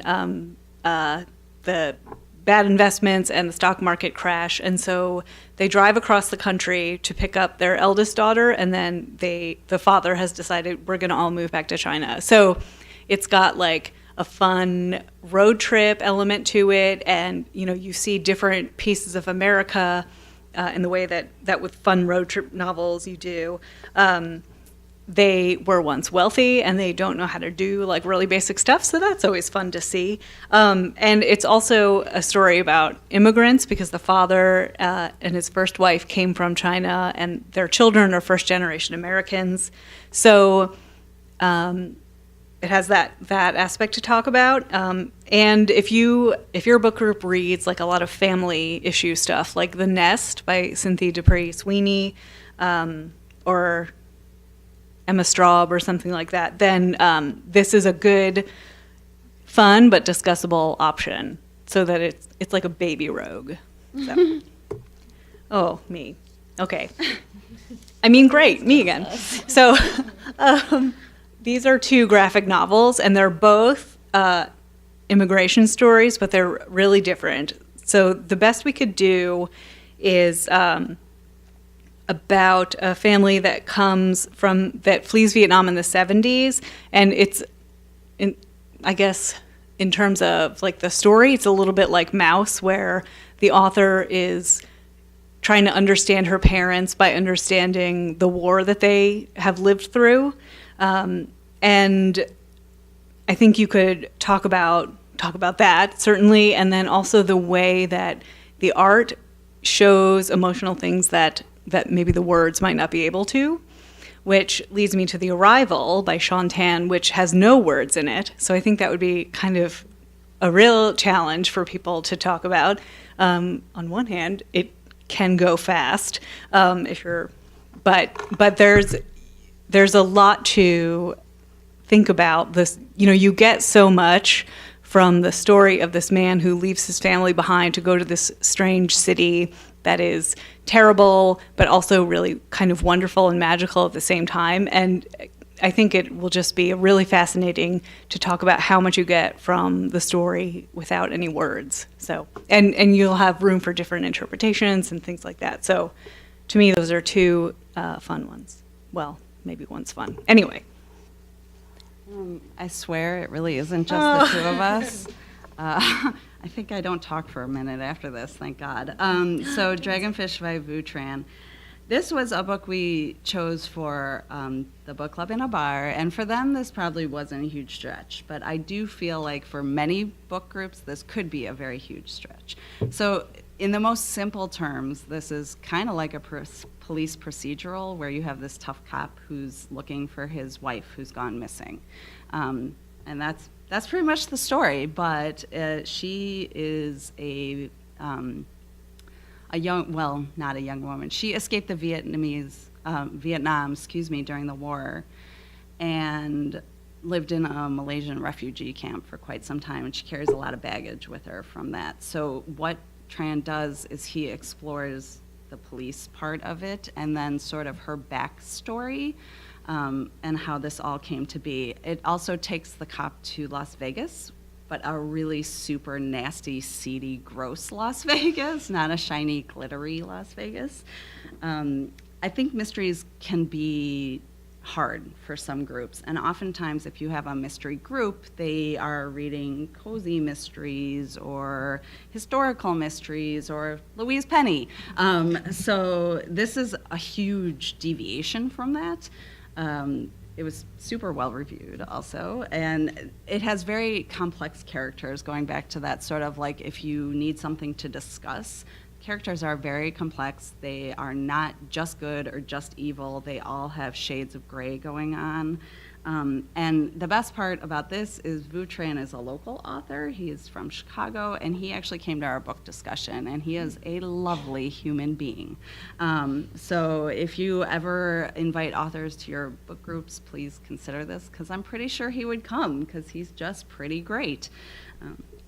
the bad investments and the stock market crash. And so they drive across the country to pick up their eldest daughter, and then the father has decided we're going to all move back to China. So it's got like a fun road trip element to it, and you see different pieces of America in the way that with fun road trip novels you do. They were once wealthy and they don't know how to do like really basic stuff, so that's always fun to see. And it's also a story about immigrants because the father and his first wife came from China and their children are first generation Americans. So it has that aspect to talk about. And if your book group reads like a lot of family issue stuff, like The Nest by Cynthia Dupree Sweeney, or Emma Straub or something like that, then this is a good, fun but discussable option, so that it's like a baby Rogue. So. Oh, me. Okay. I mean, great, me again. So these are two graphic novels, and they're both immigration stories, but they're really different. So the best we could do is about a family that flees Vietnam in the 70s, and it's, I guess, in terms of like the story, it's a little bit like Mouse, where the author is trying to understand her parents by understanding the war that they have lived through, and I think you could talk about that certainly, and then also the way that the art shows emotional things that maybe the words might not be able to, which leads me to The Arrival by Sean Tan, which has no words in it. So I think that would be kind of a real challenge for people to talk about. On one hand, it can go fast but there's a lot to think about. This, you get so much from the story of this man who leaves his family behind to go to this strange city that is terrible, but also really kind of wonderful and magical at the same time. And I think it will just be really fascinating to talk about how much you get from the story without any words. So, and you'll have room for different interpretations and things like that. So to me, those are two fun ones. Well, maybe one's fun. Anyway. I swear it really isn't just the two of us. I think I don't talk for a minute after this, thank God. So Dragonfish by Vu Tran. This was a book we chose for the book club in a bar, and for them this probably wasn't a huge stretch, but I do feel like for many book groups this could be a very huge stretch. So in the most simple terms, this is kind of like a police procedural where you have this tough cop who's looking for his wife who's gone missing. And that's pretty much the story, but she is a young, well, not a young woman. She escaped the Vietnam, during the war, and lived in a Malaysian refugee camp for quite some time, and she carries a lot of baggage with her from that. So what Tran does is he explores the police part of it, and then sort of her backstory, and how this all came to be. It also takes the cop to Las Vegas, but a really super nasty, seedy, gross Las Vegas, not a shiny, glittery Las Vegas. I think mysteries can be hard for some groups, and oftentimes if you have a mystery group, they are reading cozy mysteries or historical mysteries or Louise Penny. So this is a huge deviation from that. it was super well reviewed also, and it has very complex characters, going back to that sort of like if you need something to discuss. Characters are very complex. They are not just good or just evil. They all have shades of gray going on. And the best part about this is Vu Tran is a local author. He is from Chicago, and he actually came to our book discussion, and he is a lovely human being. So if you ever invite authors to your book groups, please consider this, because I'm pretty sure he would come, because he's just pretty great.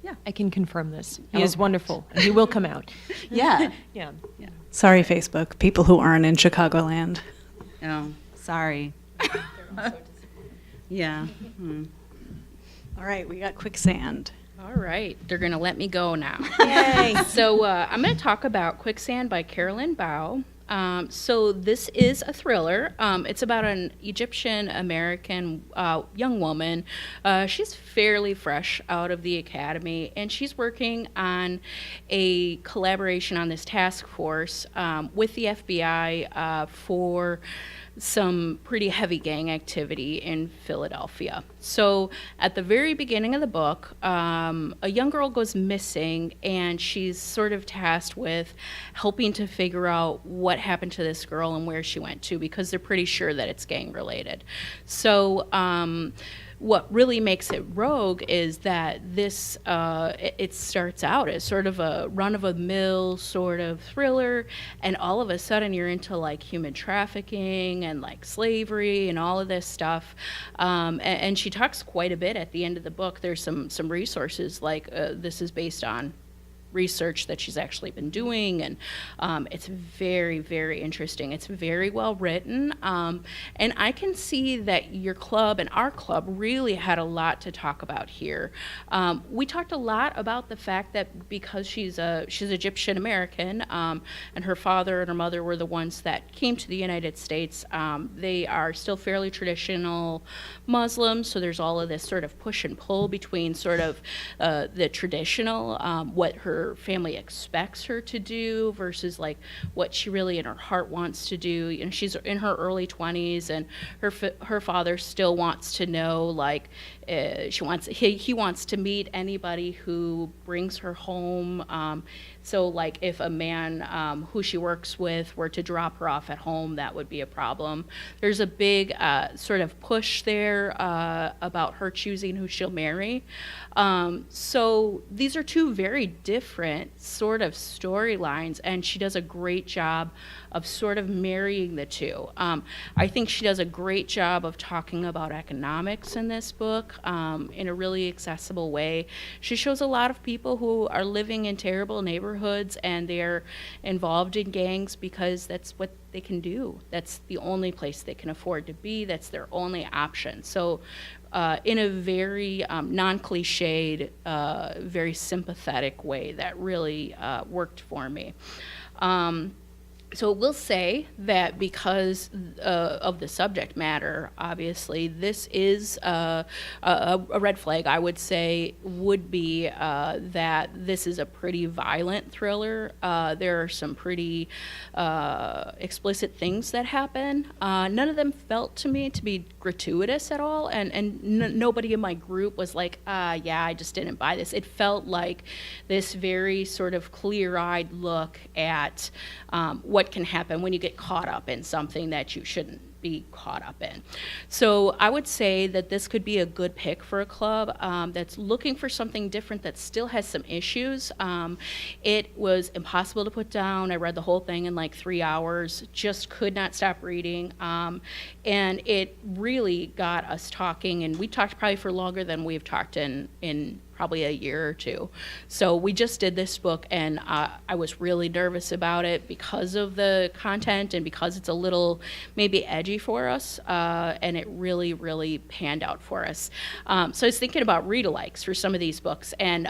Yeah. I can confirm this. He is wonderful, and he will come out. Yeah. Yeah. Sorry, Facebook, people who aren't in Chicagoland. Oh, sorry. Yeah. All right, we got Quicksand. All right, they're going to let me go now. Yay! So I'm going to talk about Quicksand by Carolyn Bao. So this is a thriller. It's about an Egyptian-American young woman. She's fairly fresh out of the academy, and she's working on a collaboration on this task force with the FBI for some pretty heavy gang activity in Philadelphia. So at the very beginning of the book, a young girl goes missing, and she's sort of tasked with helping to figure out what happened to this girl and where she went to, because they're pretty sure that it's gang related. So what really makes it rogue is that this, it starts out as sort of a run-of-the-mill sort of thriller, and all of a sudden you're into like human trafficking and like slavery and all of this stuff. And she talks quite a bit at the end of the book. There's some resources, like this is based on research that she's actually been doing, and it's very, very interesting. It's very well written, and I can see that your club and our club really had a lot to talk about here. We talked a lot about the fact that because she's Egyptian American, and her father and her mother were the ones that came to the United States. They are still fairly traditional Muslims, so there's all of this sort of push and pull between sort of the traditional, what her family expects her to do versus like what she really in her heart wants to do. You know, she's in her early 20s, and her father still wants to know, like, he wants to meet anybody who brings her home. So like if a man who she works with were to drop her off at home, that would be a problem. There's a big sort of push there about her choosing who she'll marry. So these are two very different sort of storylines, and she does a great job of sort of marrying the two. I think she does a great job of talking about economics in this book in a really accessible way. She shows a lot of people who are living in terrible neighborhoods, and they're involved in gangs because that's what they can do. That's the only place they can afford to be. That's their only option. So in a very non-cliched, very sympathetic way that really worked for me. So we'll say that because of the subject matter, obviously, this is a red flag, I would say, would be that this is a pretty violent thriller. There are some pretty explicit things that happen. None of them felt to me to be gratuitous at all, and nobody in my group was like, yeah, I just didn't buy this. It felt like this very sort of clear-eyed look at what can happen when you get caught up in something that you shouldn't be caught up in. So I would say that this could be a good pick for a club that's looking for something different that still has some issues. It was impossible to put down. I read the whole thing in like 3 hours, just could not stop reading. And it really got us talking, and we talked probably for longer than we've talked in probably a year or two. So we just did this book, and I was really nervous about it because of the content and because it's a little maybe edgy for us, and it really, really panned out for us. So I was thinking about read-alikes for some of these books, and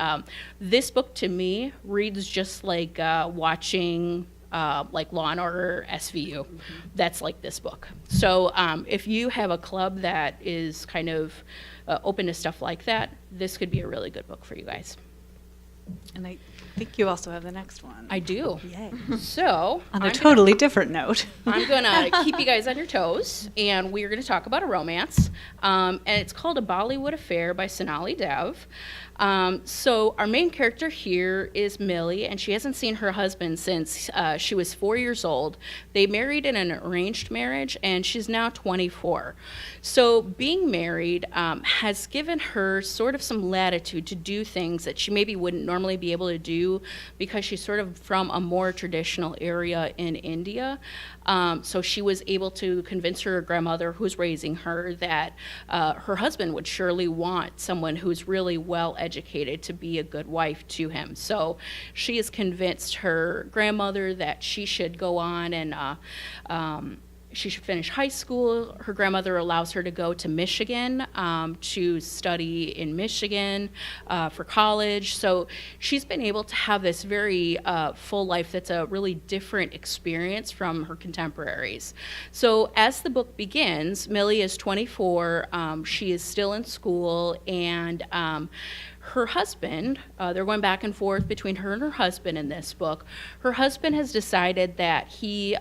this book to me reads just like watching like Law and Order SVU. That's like this book. So if you have a club that is kind of open to stuff like that, this could be a really good book for you guys. And I think you also have the next one. I do. Yay. So On a I'm totally different note. I'm going to keep you guys on your toes, and we're going to talk about a romance. And it's called A Bollywood Affair by Sonali Dev. So our main character here is Millie, and she hasn't seen her husband since she was 4 years old. They married in an arranged marriage, and she's now 24. So being married has given her sort of some latitude to do things that she maybe wouldn't normally be able to do because she's sort of from a more traditional area in India. So she was able to convince her grandmother, who's raising her, that her husband would surely want someone who's really well educated to be a good wife to him. So she has convinced her grandmother that she should go on and she should finish high school. Her grandmother allows her to go to Michigan to study in Michigan for college. So she's been able to have this very full life that's a really different experience from her contemporaries. So as the book begins, Millie is 24. She is still in school, and her husband, they're going back and forth between her and her husband in this book. Her husband has decided that he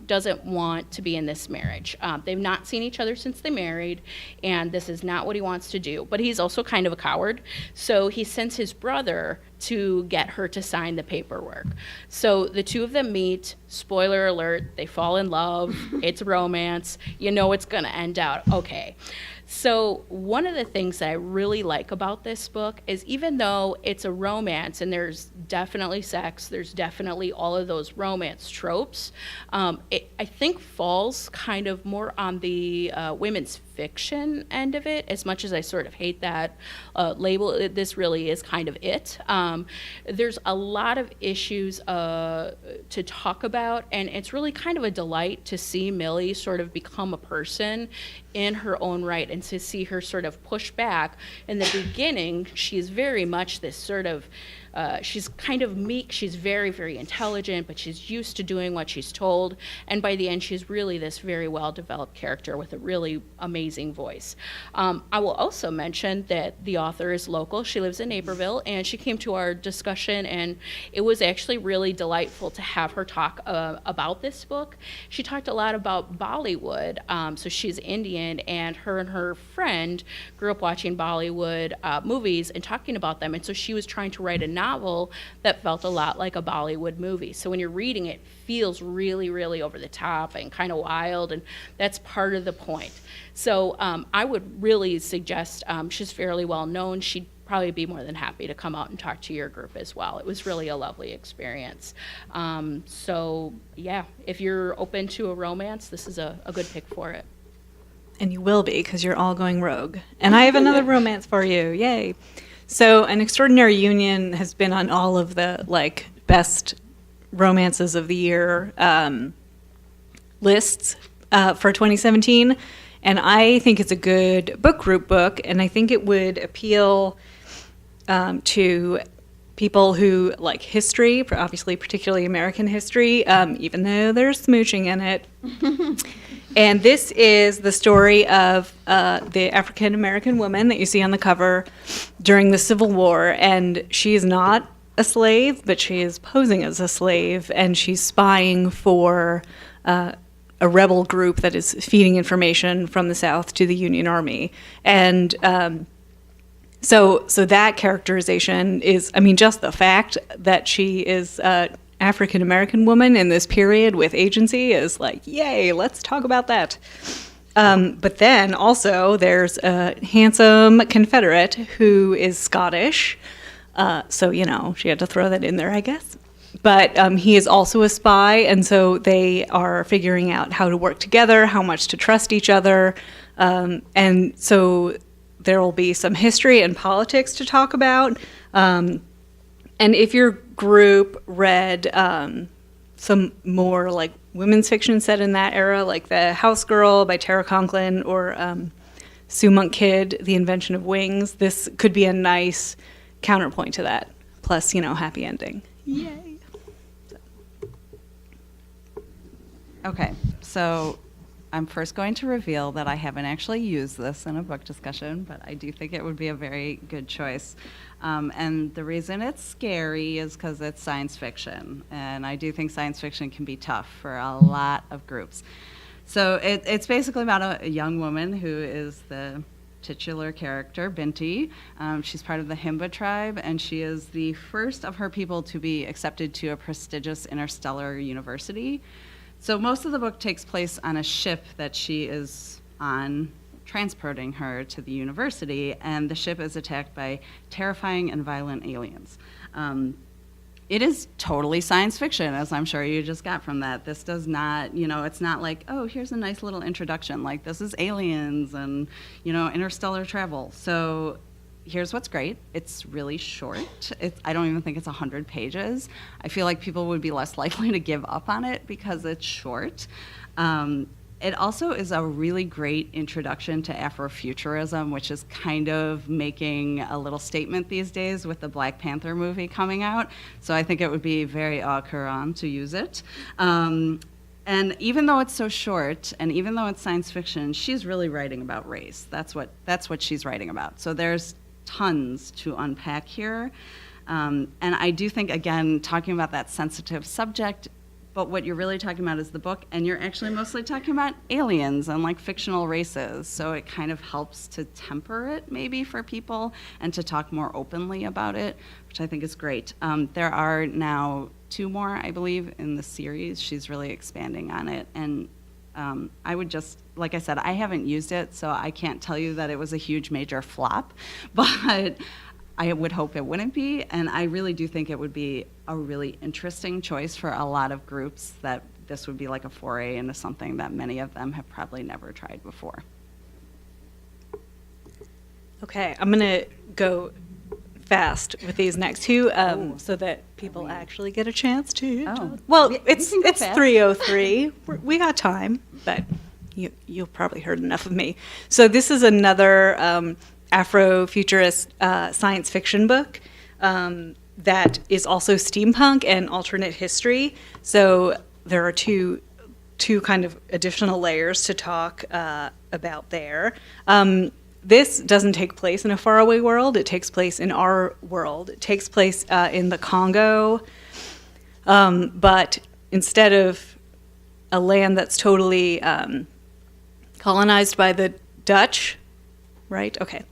doesn't want to be in this marriage. They've not seen each other since they married, and this is not what he wants to do. But he's also kind of a coward, so he sends his brother to get her to sign the paperwork. So the two of them meet. Spoiler alert, they fall in love. It's romance. You know it's going to end out okay. So one of the things that I really like about this book is even though it's a romance and there's definitely sex, there's definitely all of those romance tropes, it, I think, falls kind of more on the women's fiction end of it. As much as I sort of hate that label, this really is kind of it. There's a lot of issues to talk about, and it's really kind of a delight to see Millie sort of become a person in her own right, and to see her sort of push back. In the beginning, she's very much this sort of, she's kind of meek, she's very, very intelligent, but she's used to doing what she's told, and by the end, she's really this very well-developed character with a really amazing voice. I will also mention that the author is local. She lives in Naperville, and she came to our discussion, and it was actually really delightful to have her talk about this book. She talked a lot about Bollywood, so she's Indian, and her friend grew up watching Bollywood movies and talking about them, and so she was trying to write a novel that felt a lot like a Bollywood movie. So when you're reading it, it feels really, really over the top and kind of wild, and that's part of the point. So I would really suggest, she's fairly well known. She'd probably be more than happy to come out and talk to your group as well. It was really a lovely experience. So yeah, if you're open to a romance, this is a good pick for it. And you will be, because you're all going rogue. And I have another romance for you. Yay. So An Extraordinary Union has been on all of the best romances of the year lists for 2017. And I think it's a good book group book, and I think it would appeal to people who like history, obviously particularly American history, even though there's smooching in it. And this is the story of the African-American woman that you see on the cover during the Civil War. And she is not a slave, but she is posing as a slave, and she's spying for a rebel group that is feeding information from the South to the Union Army. And so that characterization is, I mean, just the fact that she is African-American woman in this period with agency is like, yay, let's talk about that. But then also there's a handsome Confederate who is Scottish. So, she had to throw that in there, I guess. But he is also a spy, and so they are figuring out how to work together, how much to trust each other. And so there will be some history and politics to talk about. And if your group read some more like women's fiction set in that era, like The House Girl by Tara Conklin or Sue Monk Kidd, The Invention of Wings, this could be a nice counterpoint to that. Plus, happy ending. Yay. Okay, so I'm first going to reveal that I haven't actually used this in a book discussion, but I do think it would be a very good choice. And the reason it's scary is because it's science fiction, and I do think science fiction can be tough for a lot of groups. So it's basically about a young woman who is the titular character, Binti. She's part of the Himba tribe, and she is the first of her people to be accepted to a prestigious interstellar university. So most of the book takes place on a ship that she is on, transporting her to the university, and the ship is attacked by terrifying and violent aliens. It is totally science fiction, as I'm sure you just got from that. This does not, it's not like, oh, here's a nice little introduction. Like, this is aliens and, interstellar travel. So here's what's great. It's really short. I don't even think it's 100 pages. I feel like people would be less likely to give up on it because it's short. It also is a really great introduction to Afrofuturism, which is kind of making a little statement these days with the Black Panther movie coming out. So I think it would be very au courant to use it. And even though it's so short, and even though it's science fiction, she's really writing about race. That's what she's writing about. So there's tons to unpack here. And I do think, again, talking about that sensitive subject, but what you're really talking about is the book, and you're actually mostly talking about aliens and like fictional races. So it kind of helps to temper it maybe for people and to talk more openly about it, which I think is great. There are now 2 more, I believe, in the series. She's really expanding on it. And I would just, like I said, I haven't used it, so I can't tell you that it was a huge major flop, but I would hope it wouldn't be, and I really do think it would be a really interesting choice for a lot of groups, that this would be like a foray into something that many of them have probably never tried before. Okay, I'm going to go fast with these next 2 so that people actually get a chance to. Well, it's 3:03. We got time, but you've probably heard enough of me. So this is another Afrofuturist science fiction book that is also steampunk and alternate history. So there are two kind of additional layers to talk about there. This doesn't take place in a faraway world. It takes place in our world. It takes place in the Congo, but instead of a land that's totally colonized by the Dutch, right? Okay.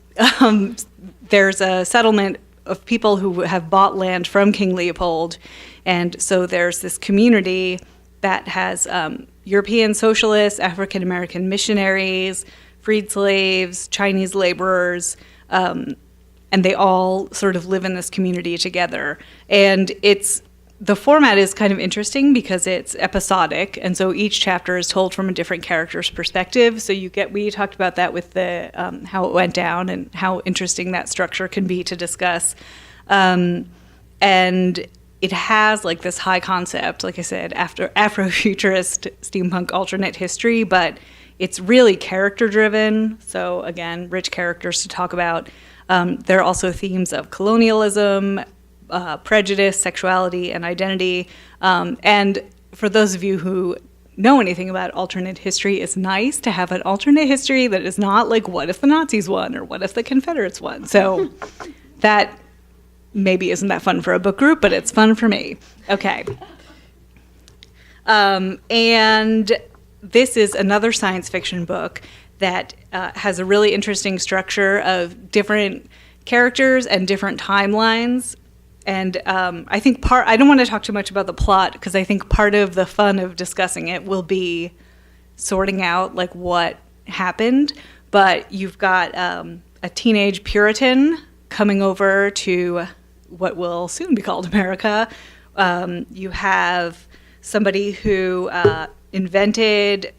There's a settlement of people who have bought land from King Leopold, and so there's this community that has European socialists, African American missionaries, freed slaves, Chinese laborers, and they all sort of live in this community together. And the format is kind of interesting because it's episodic, and so each chapter is told from a different character's perspective. So we talked about that with the how it went down and how interesting that structure can be to discuss. And it has like this high concept, like I said, Afrofuturist steampunk alternate history, but it's really character driven. So again, rich characters to talk about. There are also themes of colonialism, prejudice, sexuality, and identity. And for those of you who know anything about alternate history, it's nice to have an alternate history that is not like, what if the Nazis won or what if the Confederates won? So that maybe isn't that fun for a book group, but it's fun for me. Okay. And this is another science fiction book that has a really interesting structure of different characters and different timelines. And I think I don't want to talk too much about the plot because I think part of the fun of discussing it will be sorting out like what happened. But you've got a teenage Puritan coming over to what will soon be called America. You have somebody who invented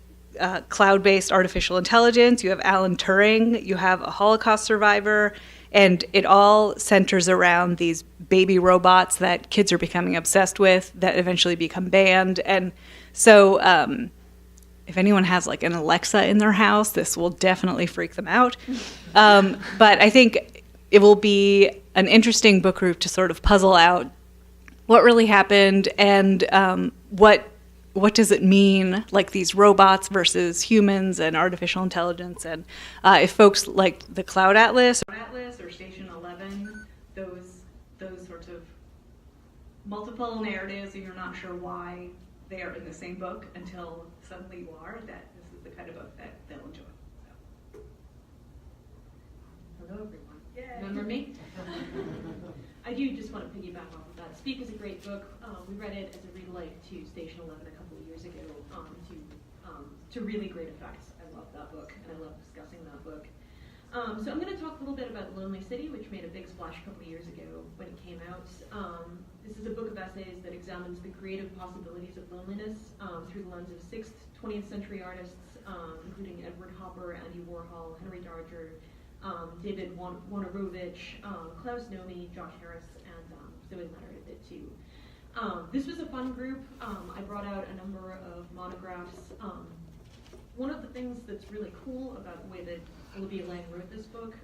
cloud-based artificial intelligence. You have Alan Turing. You have a Holocaust survivor. And it all centers around these baby robots that kids are becoming obsessed with that eventually become banned. And so if anyone has like an Alexa in their house, this will definitely freak them out. But I think it will be an interesting book group to sort of puzzle out what really happened and what what does it mean, like these robots versus humans and artificial intelligence, and if folks like the Cloud Atlas or Station 11, those sorts of multiple narratives, and you're not sure why they are in the same book until suddenly you are, that this is the kind of book that they'll enjoy. So. Hello, everyone. Yay. Remember me? I do just want to piggyback off of that. Speak is a great book. We read it as a read alike to Station 11 a couple of years ago to really great effects. I love that book, and I love discussing that book. So I'm going to talk a little bit about Lonely City, which made a big splash a couple of years ago when it came out. This is a book of essays that examines the creative possibilities of loneliness through the lens of 6th, 20th century artists, including Edward Hopper, Andy Warhol, Henry Darger, David Wojnarowicz, Klaus Nomi, Josh Harris, and Zoe Leonard a bit too. This was a fun group. I brought out a number of monographs. One of the things that's really cool about the way that Olivia Lang wrote this book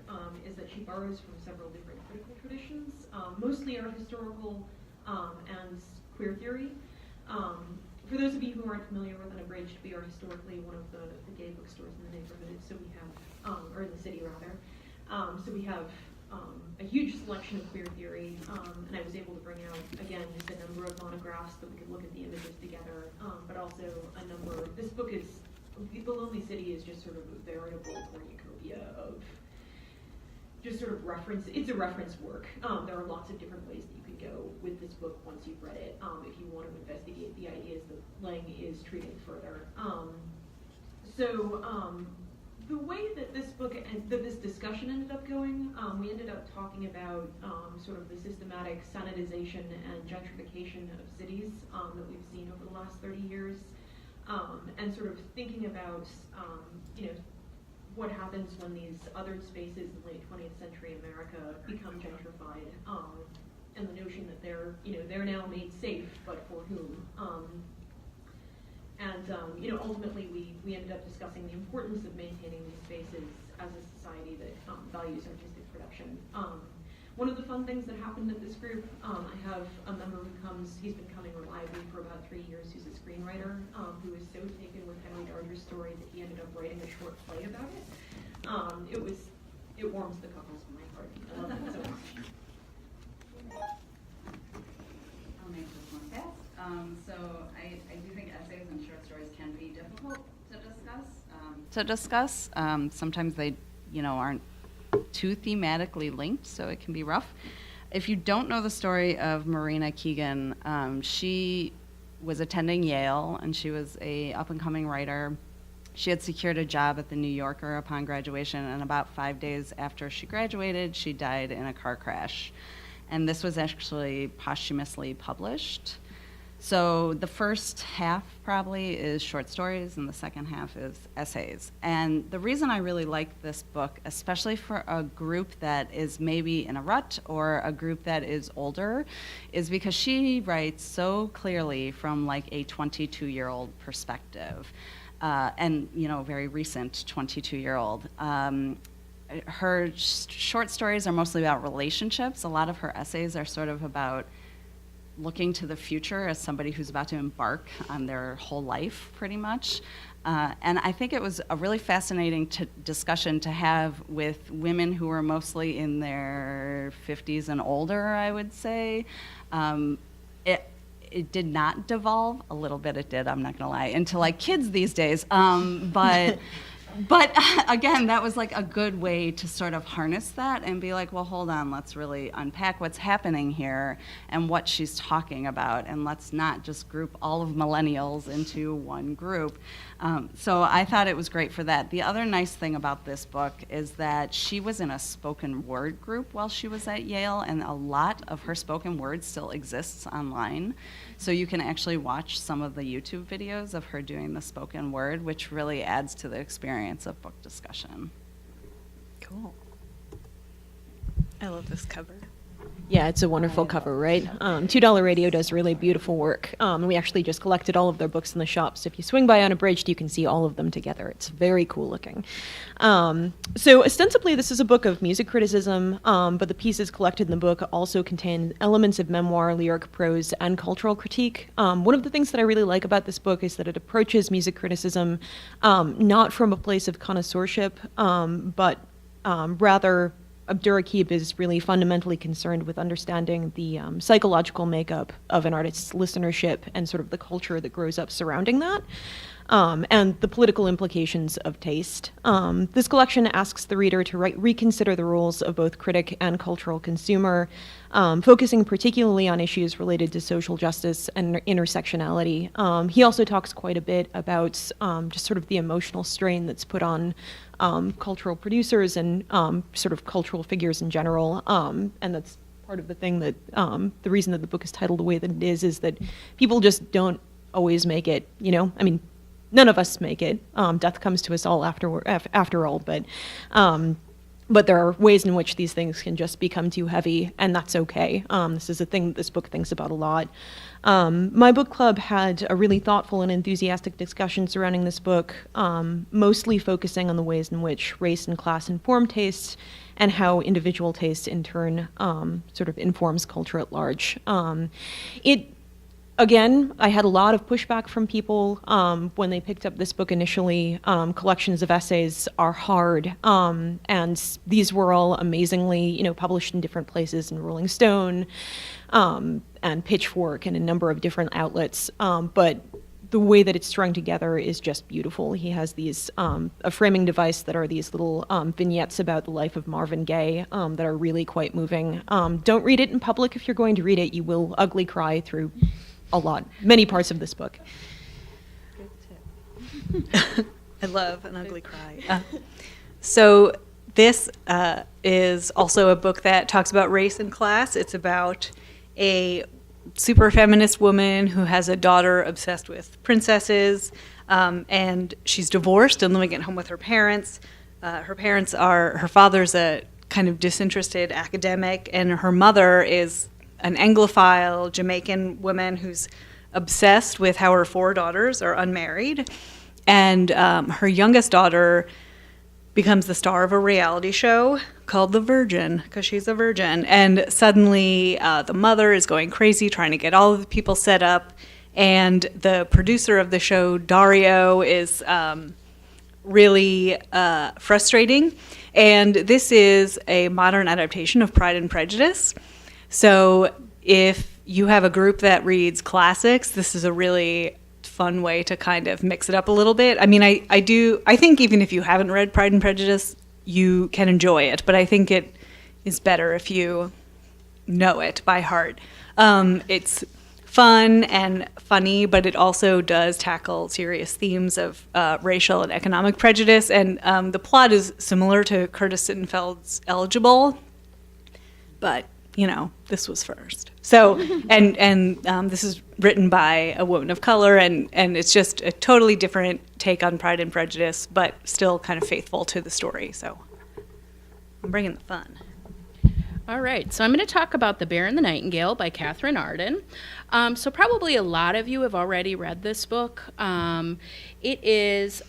is that she borrows from several different critical traditions, mostly art historical and queer theory. For those of you who aren't familiar with Unabridged, we are historically one of the gay bookstores in the neighborhood, so we have, or in the city rather. So we have a huge selection of queer theory, and I was able to bring out, again, just a number of monographs that we could look at the images together, but also a number, this book is, The Lonely City is just sort of a veritable cornucopia of just sort of reference, it's a reference work. There are lots of different ways that you could go with this book once you've read it, if you want to investigate the ideas that Lang is treating further. The way that this book and that this discussion ended up going, we ended up talking about sort of the systematic sanitization and gentrification of cities that we've seen over the last 30 years, and sort of thinking about, what happens when these othered spaces in late 20th century America become gentrified, and the notion that they're now made safe, but for whom? Ultimately we ended up discussing the importance of maintaining these spaces as a society that values artistic production. One of the fun things that happened at this group, I have a member he's been coming reliably for about 3 years, who's a screenwriter, who was so taken with Henry Darger's story that he ended up writing a short play about it. It warms the cockles of my heart. I love it so much. I'll make this one fast. I do think essays and short stories can be difficult to discuss. Sometimes they, aren't too thematically linked, so it can be rough. If you don't know the story of Marina Keegan, she was attending Yale, and she was a up-and-coming writer. She had secured a job at the New Yorker upon graduation, and about 5 days after she graduated, she died in a car crash. And this was actually posthumously published. So the first half probably is short stories, and the second half is essays. And the reason I really like this book, especially for a group that is maybe in a rut or a group that is older, is because she writes so clearly from like a 22-year-old perspective, and very recent 22-year-old. Her short stories are mostly about relationships. A lot of her essays are sort of about looking to the future as somebody who's about to embark on their whole life, pretty much. And I think it was a really fascinating discussion to have with women who were mostly in their 50s and older, I would say. It did not devolve, a little bit it did, I'm not gonna lie, into like kids these days. But again, that was like a good way to sort of harness that and be like, well, hold on, let's really unpack what's happening here and what she's talking about, and let's not just group all of millennials into one group. So I thought it was great for that. The other nice thing about this book is that she was in a spoken word group while she was at Yale, and a lot of her spoken word still exists online. So you can actually watch some of the YouTube videos of her doing the spoken word, which really adds to the experience of book discussion. Cool. I love this cover. Yeah, it's a wonderful cover, right? $2 Radio does really beautiful work. And we actually just collected all of their books in the shop. So if you swing by Unabridged, you can see all of them together. It's very cool looking. So ostensibly, this is a book of music criticism, but the pieces collected in the book also contain elements of memoir, lyric prose, and cultural critique. One of the things that I really like about this book is that it approaches music criticism not from a place of connoisseurship, but rather Abdurraqib is really fundamentally concerned with understanding the psychological makeup of an artist's listenership and sort of the culture that grows up surrounding that, and the political implications of taste. This collection asks the reader to reconsider the roles of both critic and cultural consumer, focusing particularly on issues related to social justice and intersectionality. He also talks quite a bit about just sort of the emotional strain that's put on cultural producers and sort of cultural figures in general, and that's part of the thing that the reason that the book is titled the way that it is that people just don't always make it. You know, I mean, none of us make it. Death comes to us all after all, but there are ways in which these things can just become too heavy, and that's okay. This is a thing that this book thinks about a lot. My book club had a really thoughtful and enthusiastic discussion surrounding this book, mostly focusing on the ways in which race and class inform taste and how individual taste in turn sort of informs culture at large. Again, I had a lot of pushback from people when they picked up this book initially. Collections of essays are hard, and these were all amazingly, published in different places in Rolling Stone and Pitchfork and a number of different outlets. But the way that it's strung together is just beautiful. He has these a framing device that are these little vignettes about the life of Marvin Gaye that are really quite moving. Don't read it in public if you're going to read it. You will ugly cry through many parts of this book. I love an ugly cry. So this is also a book that talks about race and class. It's about a super feminist woman who has a daughter obsessed with princesses, and she's divorced and living at home with her parents. Her father's a kind of disinterested academic, and her mother is an Anglophile Jamaican woman who's obsessed with how her 4 daughters are unmarried. And her youngest daughter becomes the star of a reality show called The Virgin, because she's a virgin. And suddenly the mother is going crazy trying to get all of the people set up. And the producer of the show, Dario, is really frustrating. And this is a modern adaptation of Pride and Prejudice. So if you have a group that reads classics, this is a really fun way to kind of mix it up a little bit. I mean, I think even if you haven't read Pride and Prejudice, you can enjoy it, but I think it is better if you know it by heart. It's fun and funny, but it also does tackle serious themes of racial and economic prejudice, and the plot is similar to Curtis Sittenfeld's Eligible, but this was first. So, and this is written by a woman of color, and it's just a totally different take on Pride and Prejudice, but still kind of faithful to the story. So, I'm bringing the fun. All right, so I'm going to talk about The Bear and the Nightingale by Catherine Arden. So probably a lot of you have already read this book. It is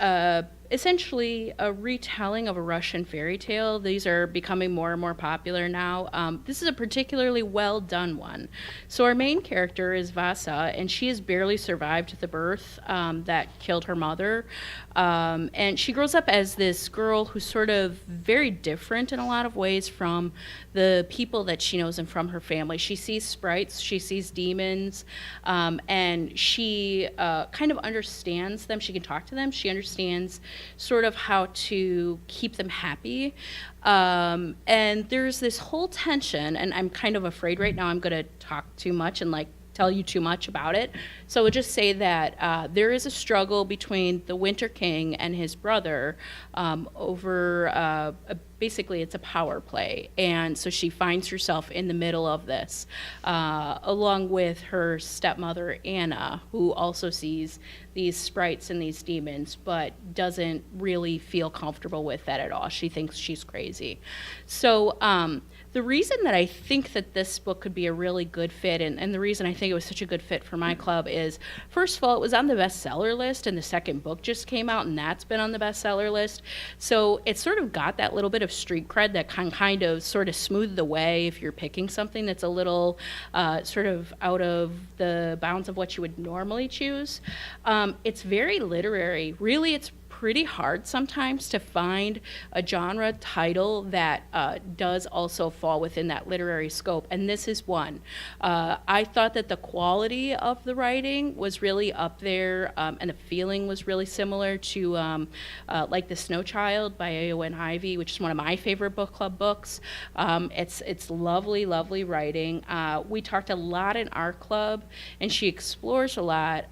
essentially a retelling of a Russian fairy tale. These are becoming more and more popular now. This is a particularly well done one. So our main character is Vasa, and she has barely survived the birth that killed her mother. And she grows up as this girl who's sort of very different in a lot of ways from the people that she knows and from her family. She sees sprites, she sees demons, and she kind of understands them. She can talk to them. She understands sort of how to keep them happy. And there's this whole tension, and I'm kind of afraid right now I'm going to talk too much and tell you too much about it. So we'll just say that there is a struggle between the Winter King and his brother over basically it's a power play. And so she finds herself in the middle of this, along with her stepmother, Anna, who also sees these sprites and these demons, but doesn't really feel comfortable with that at all. She thinks she's crazy. So The reason that I think that this book could be a really good fit, and the reason I think it was such a good fit for my club is, first of all, it was on the bestseller list, and the second book just came out, and that's been on the bestseller list. So it sort of got that little bit of street cred that can kind of sort of smooth the way if you're picking something that's a little sort of out of the bounds of what you would normally choose. It's very literary. Really, it's pretty hard sometimes to find a genre title that does also fall within that literary scope, and this is one. I thought that the quality of the writing was really up there, and the feeling was really similar to like The Snow Child by A.O.N. Ivy, which is one of my favorite book club books. It's lovely, lovely writing. We talked a lot in our club, and she explores a lot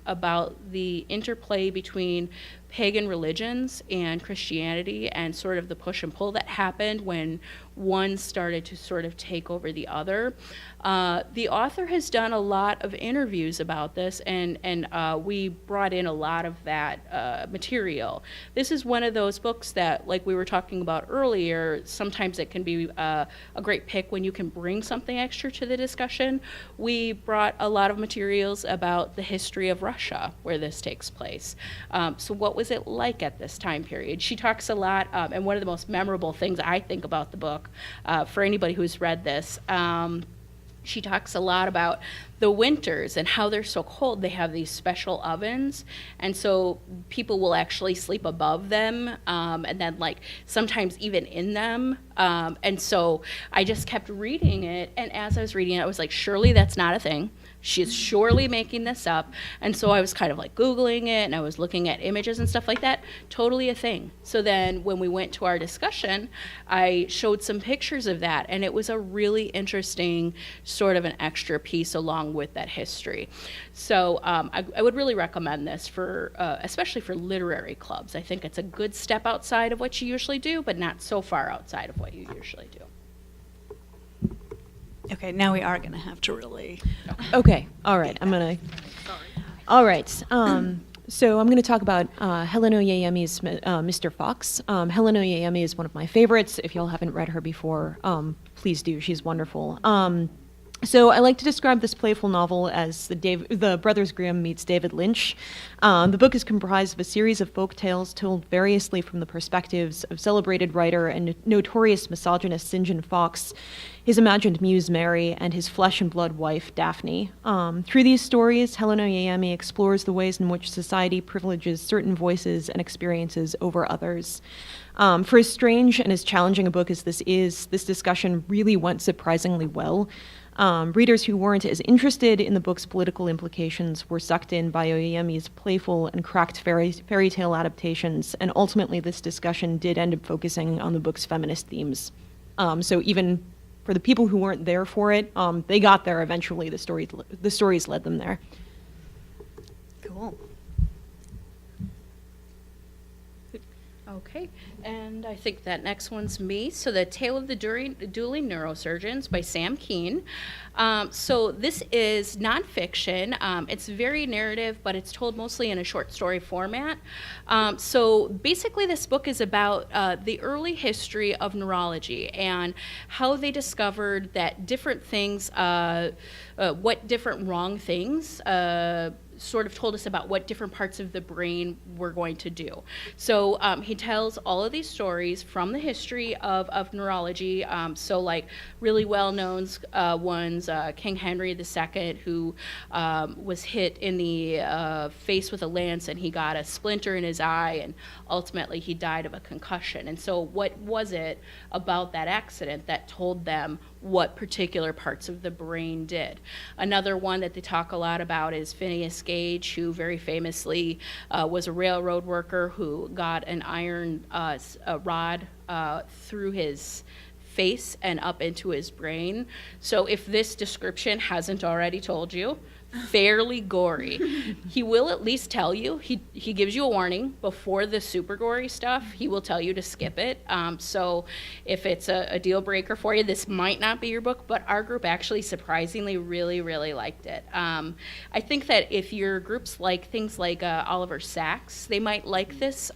about the interplay between pagan religions and Christianity and sort of the push and pull that happened when one started to sort of take over the other. The author has done a lot of interviews about this, and we brought in a lot of that material. This is one of those books that, like we were talking about earlier, sometimes it can be a great pick when you can bring something extra to the discussion. We brought a lot of materials about the history of Russia, where this takes place. So what was it like at this time period? She talks a lot, and one of the most memorable things I think about the book, for anybody who's read this, she talks a lot about the winters and how they're so cold. They have these special ovens, and so people will actually sleep above them, and then like sometimes even in them. And so I just kept reading it, and as I was reading it, I was like, surely that's not a thing. She's surely making this up. And so I was kind of like Googling it, and I was looking at images and stuff like that. Totally a thing. So then when we went to our discussion, I showed some pictures of that, and it was a really interesting sort of an extra piece along with that history. So I would really recommend this for, especially for literary clubs. I think it's a good step outside of what you usually do, but not so far outside of what you usually do. Okay, now we are going to have to really. Okay, all right, all right. So I'm going to talk about Helen Oyeyemi's Mr. Fox. Helen Oyeyemi is one of my favorites. If y'all haven't read her before, please do. She's wonderful. So I like to describe this playful novel as the Brothers Grimm meets David Lynch. The book is comprised of a series of folk tales told variously from the perspectives of celebrated writer and notorious misogynist St. John Fox, his imagined muse Mary, and his flesh and blood wife Daphne. Through these stories, Helen Oyeyemi explores the ways in which society privileges certain voices and experiences over others. For as strange and as challenging a book as this is, this discussion really went surprisingly well. Readers who weren't as interested in the book's political implications were sucked in by Oyeyemi's playful and cracked fairy tale adaptations, and ultimately this discussion did end up focusing on the book's feminist themes. So even for the people who weren't there for it, they got there eventually. The stories led them there. Cool. Okay, and I think that next one's me. So The Tale of the Dueling Neurosurgeons by Sam Keane. So this is nonfiction. It's very narrative, but it's told mostly in a short story format. So basically this book is about the early history of neurology and how they discovered that different things, what different wrong things sort of told us about what different parts of the brain we're going to do. So he tells all of these stories from the history of neurology. So like really well-known ones, King Henry II, who was hit in the face with a lance and he got a splinter in his eye, and ultimately he died of a concussion. And so what was it about that accident that told them what particular parts of the brain did? Another one that they talk a lot about is Phineas Gage, who very famously was a railroad worker who got an iron rod through his face and up into his brain. So if this description hasn't already told you, fairly gory. He will at least tell you, he gives you a warning before the super gory stuff. He will tell you to skip it. So if it's a deal breaker for you, this might not be your book, but our group actually surprisingly really, really liked it. I think that if your groups like things like Oliver Sacks, they might like this.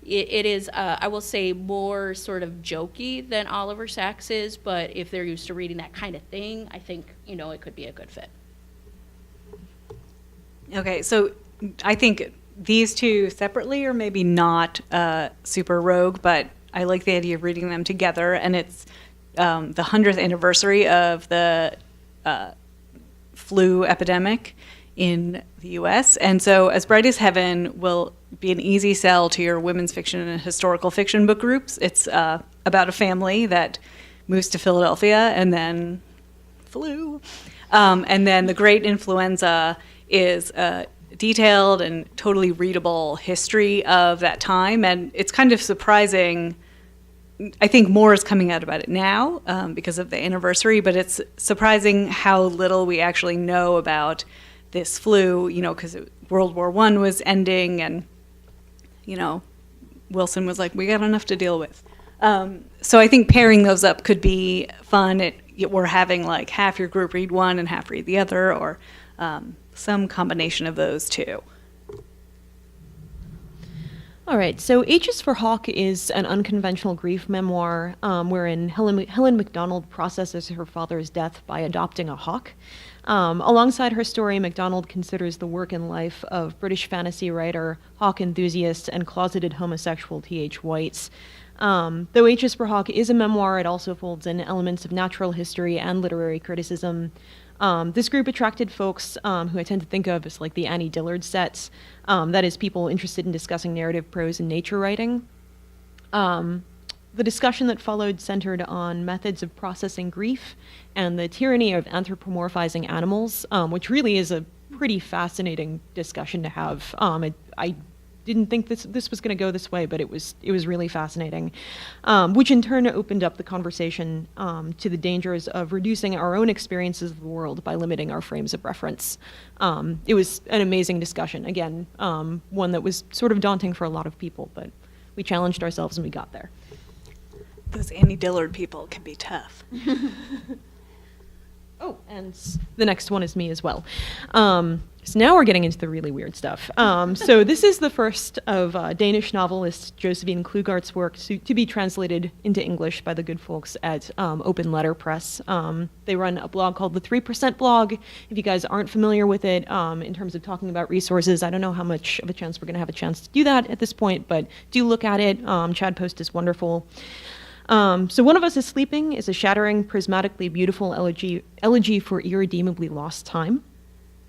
It is, I will say, more sort of jokey than Oliver Sacks is, but if they're used to reading that kind of thing, I think, it could be a good fit. Okay, so I think these two separately are maybe not super rogue, but I like the idea of reading them together, and it's the 100th anniversary of the flu epidemic in the U.S., and so As Bright as Heaven will be an easy sell to your women's fiction and historical fiction book groups. It's about a family that moves to Philadelphia and then flu. And then The Great Influenza is a detailed and totally readable history of that time. And it's kind of surprising. I think more is coming out about it now because of the anniversary, but it's surprising how little we actually know about this flu, because World War I was ending and, Wilson was like, we got enough to deal with. So I think pairing those up could be fun. We're having like half your group read one and half read the other, or some combination of those two. All right, so H is for Hawk is an unconventional grief memoir wherein Helen MacDonald processes her father's death by adopting a hawk. Alongside her story, MacDonald considers the work and life of British fantasy writer, hawk enthusiast, and closeted homosexual T.H. White. Though H is for Hawk is a memoir, it also folds in elements of natural history and literary criticism. This group attracted folks who I tend to think of as like the Annie Dillard sets, that is, people interested in discussing narrative prose and nature writing. The discussion that followed centered on methods of processing grief and the tyranny of anthropomorphizing animals, which really is a pretty fascinating discussion to have. I didn't think this was going to go this way, but it was really fascinating, which in turn opened up the conversation to the dangers of reducing our own experiences of the world by limiting our frames of reference. It was an amazing discussion, again, one that was sort of daunting for a lot of people, but we challenged ourselves and we got there. Those Annie Dillard people can be tough. Oh, and the next one is me as well. So now we're getting into the really weird stuff. So this is the first of Danish novelist Josephine Klugart's work to be translated into English by the good folks at Open Letter Press. They run a blog called the 3% blog. If you guys aren't familiar with it, in terms of talking about resources, I don't know how much of a chance we're going to have a chance to do that at this point, but do look at it. Chad Post is wonderful. So One of Us is Sleeping is a shattering, prismatically beautiful elegy for irredeemably lost time.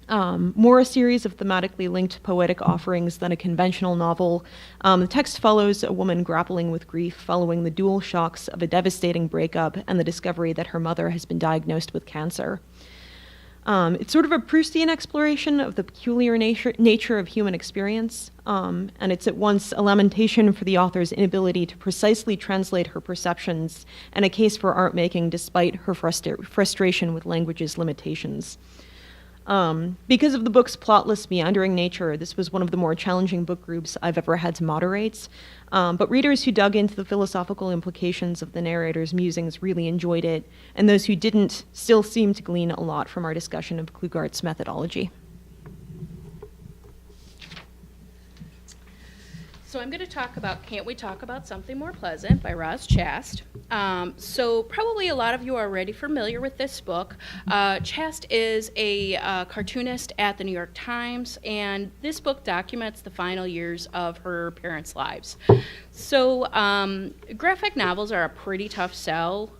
More a series of thematically linked poetic offerings than a conventional novel. The text follows a woman grappling with grief following the dual shocks of a devastating breakup and the discovery that her mother has been diagnosed with cancer. It's sort of a Proustian exploration of the peculiar nature of human experience, and it's at once a lamentation for the author's inability to precisely translate her perceptions and a case for art making despite her frustration with language's limitations. Because of the book's plotless, meandering nature, this was one of the more challenging book groups I've ever had to moderate. But readers who dug into the philosophical implications of the narrator's musings really enjoyed it, and those who didn't still seemed to glean a lot from our discussion of Klugart's methodology. So I'm going to talk about Can't We Talk About Something More Pleasant by Roz Chast. So probably a lot of you are already familiar with this book. Chast is a cartoonist at the New York Times, and this book documents the final years of her parents' lives. So graphic novels are a pretty tough sell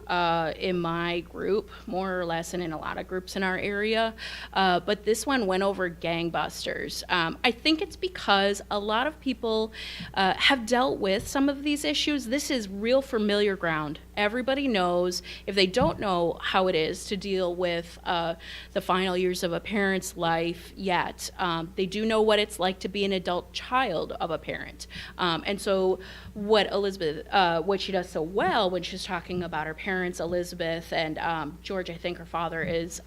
in my group, more or less, and in a lot of groups in our area. But this one went over gangbusters. I think it's because a lot of people have dealt with some of these issues, this is real familiar ground. Everybody knows. If they don't know how it is to deal with the final years of a parent's life yet, they do know what it's like to be an adult child of a parent. And so what Elizabeth, what she does so well when she's talking about her parents, Elizabeth and George, I think her father is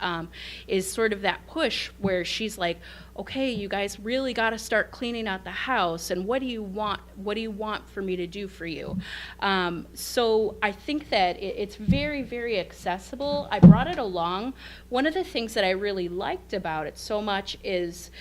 sort of that push where she's like, okay, you guys really got to start cleaning out the house, and what do you want? What do you want for me to do for you? So I think that it's very, very accessible. I brought it along. One of the things that I really liked about it so much is,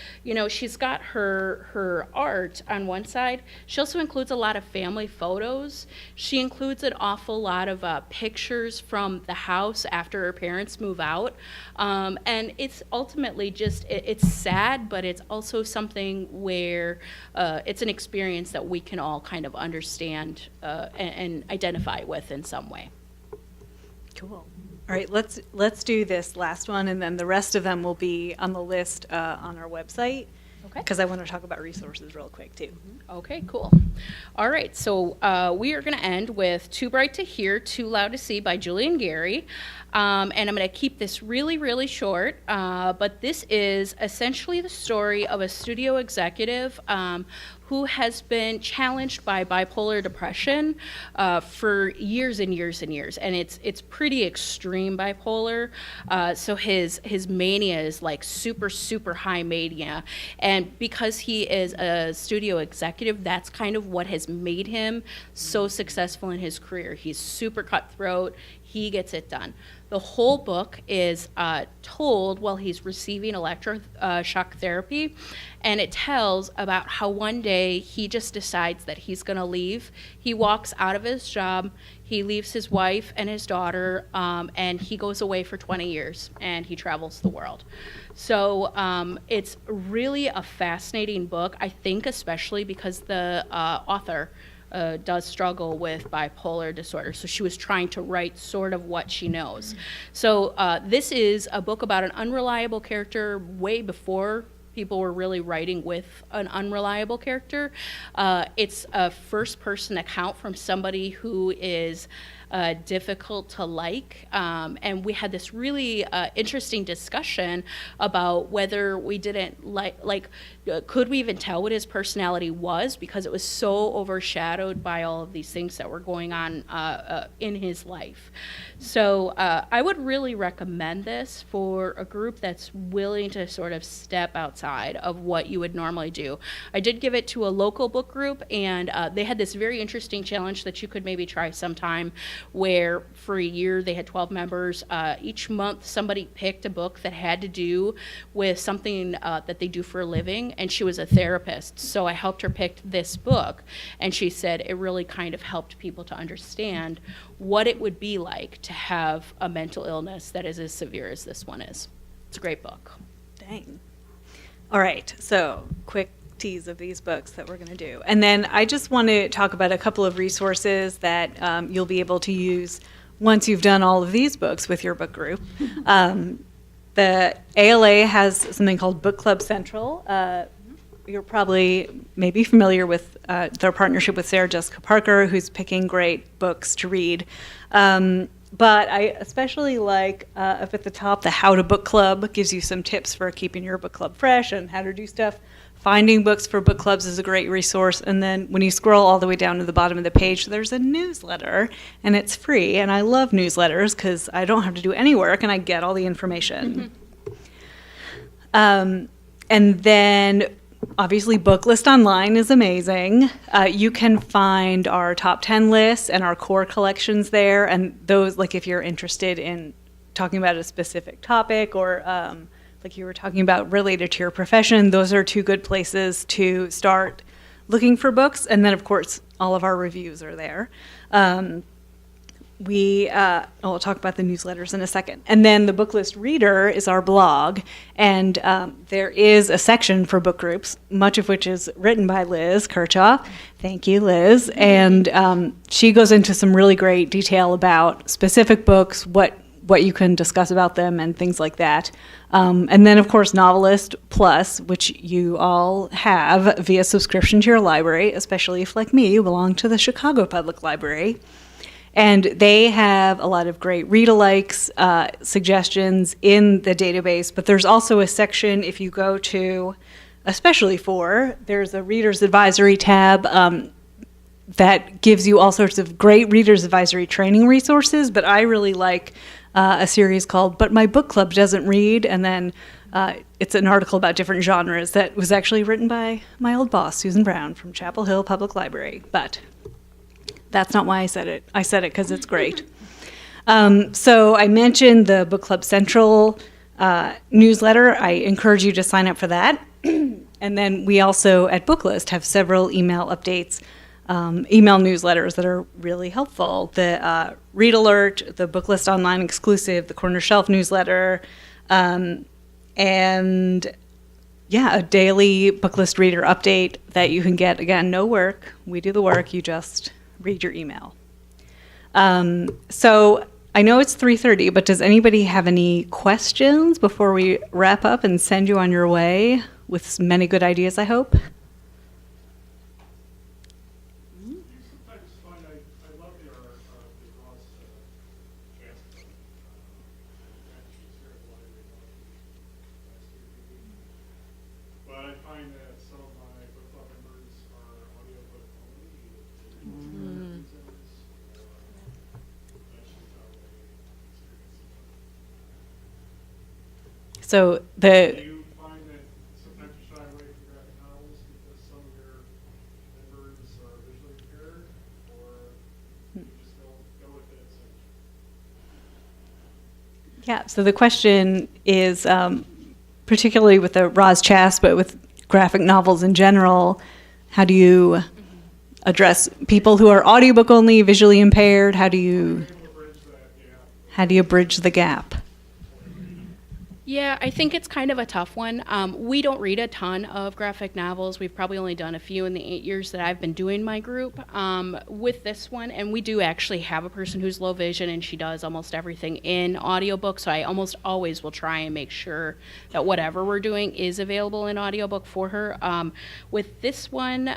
she's got her art on one side. She also includes a lot of family photos. She includes an awful lot of pictures from the house after her parents move out. And it's ultimately just, it's sad, but it's also something where it's an experience that we can all kind of understand and identify with in some way. Cool. All right, let's do this last one, and then the rest of them will be on the list on our website. Okay. Because I want to talk about resources real quick too. Okay, cool. All right, so we are going to end with Too Bright to Hear, Too Loud to See by Julian Gary. And I'm going to keep this really, really short, but this is essentially the story of a studio executive who has been challenged by bipolar depression for years and years and years, and it's pretty extreme bipolar. So his mania is like super, super high mania, and because he is a studio executive, that's kind of what has made him so successful in his career. He's super cutthroat. He gets it done. The whole book is told while he's receiving electroshock therapy, and it tells about how one day he just decides that he's going to leave. He walks out of his job, he leaves his wife and his daughter, and he goes away for 20 years, and he travels the world. So it's really a fascinating book, I think, especially because the author does struggle with bipolar disorder. So she was trying to write sort of what she knows. So this is a book about an unreliable character way before people were really writing with an unreliable character. It's a first-person account from somebody who is difficult to like. And we had this really interesting discussion about whether we didn't could we even tell what his personality was, because it was so overshadowed by all of these things that were going on in his life. So I would really recommend this for a group that's willing to sort of step outside of what you would normally do. I did give it to a local book group, and they had this very interesting challenge that you could maybe try sometime, where for a year they had 12 members. Each month somebody picked a book that had to do with something that they do for a living, and she was a therapist, so I helped her pick this book, and she said it really kind of helped people to understand what it would be like to have a mental illness that is as severe as this one is. It's a great book. Dang. All right, so quick tease of these books that we're going to do. And then I just want to talk about a couple of resources that you'll be able to use once you've done all of these books with your book group. The ALA has something called Book Club Central. You're probably maybe familiar with their partnership with Sarah Jessica Parker, who's picking great books to read. But I especially like up at the top, the How to Book Club gives you some tips for keeping your book club fresh and how to do stuff. Finding books for book clubs is a great resource. And then when you scroll all the way down to the bottom of the page, there's a newsletter, and it's free. And I love newsletters because I don't have to do any work and I get all the information. And then obviously Booklist Online is amazing. You can find our top 10 lists and our core collections there. And those, like if you're interested in talking about a specific topic or like you were talking about related to your profession, those are two good places to start looking for books. And then, of course, all of our reviews are there. I'll talk about the newsletters in a second. And then the Booklist Reader is our blog, and there is a section for book groups, much of which is written by Liz Kirchhoff. Thank you, Liz. And she goes into some really great detail about specific books, what what you can discuss about them and things like that. And then, of course, Novelist Plus, which you all have via subscription to your library, especially if, like me, you belong to the Chicago Public Library. And they have a lot of great read-alikes, suggestions in the database, but there's also a section if you go to, especially there's a Reader's Advisory tab that gives you all sorts of great Reader's Advisory training resources, but I really like a series called But My Book Club Doesn't Read, and then it's an article about different genres that was actually written by my old boss, Susan Brown, from Chapel Hill Public Library, but that's not why I said it. I said it because it's great. So I mentioned the Book Club Central newsletter. I encourage you to sign up for that. And then we also at Booklist have several email updates, email newsletters that are really helpful. The Read Alert, the Booklist Online Exclusive, the Corner Shelf newsletter, and a daily Booklist reader update that you can get. Again, no work. We do the work. You just read your email. So I know it's 3:30, but does anybody have any questions before we wrap up and send you on your way with many good ideas, I hope? Sometimes find I love your Ross Jasper. She's here at the library last year. But I find that some of my book club members are audiobook only. Reasons, that's just how they experience it. So Do the you find that sometimes you shy away from graphic novels because some of your members are visually impaired, or you just go with it? so the question is, particularly with the Roz Chast, but with graphic novels in general, how do you address people who are audiobook only, visually impaired? How do you bridge the gap? Yeah, I think it's kind of a tough one. We don't read a ton of graphic novels. We've probably only done a few in the 8 years that I've been doing my group. With this one, and we do actually have a person who's low vision, and she does almost everything in audiobook, so I almost always will try and make sure that whatever we're doing is available in audiobook for her. With this one,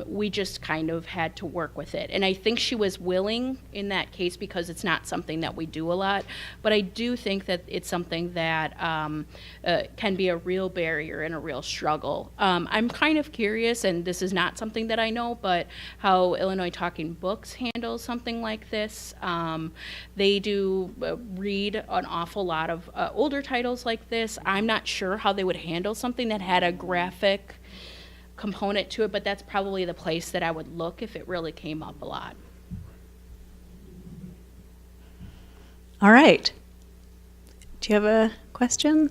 we just kind of had to work with it, and I think she was willing in that case because it's not something that we do a lot, but I do think that it's something that can be a real barrier and a real struggle. I'm kind of curious, and this is not something that I know, but how Illinois Talking Books handles something like this. They do read an awful lot of older titles like this. I'm not sure how they would handle something that had a graphic component to it, but that's probably the place that I would look if it really came up a lot. All right. Do you have a question?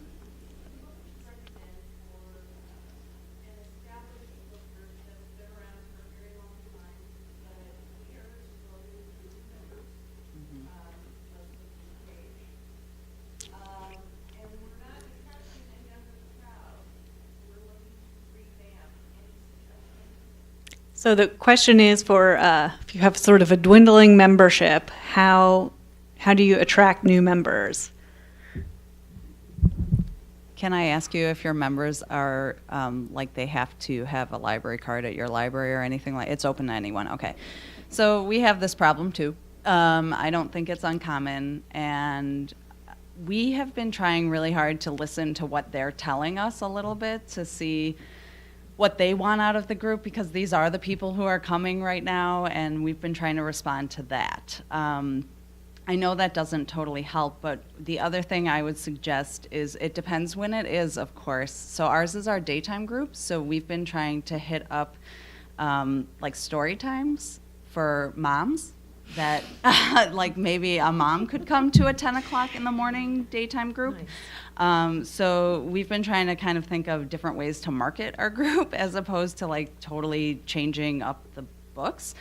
So the question is for if you have sort of a dwindling membership, how do you attract new members? Can I ask you if your members are, like they have to have a library card at your library or anything like, it's open to anyone, okay. So we have this problem too. I don't think it's uncommon, and we have been trying really hard to listen to what they're telling us a little bit to see what they want out of the group, because these are the people who are coming right now, and we've been trying to respond to that. I know that doesn't totally help, but the other thing I would suggest is it depends when it is, of course. So ours is our daytime group, so we've been trying to hit up like story times for moms that like maybe a mom could come to a 10 o'clock in the morning daytime group. Nice. So we've been trying to kind of think of different ways to market our group as opposed to like totally changing up the books.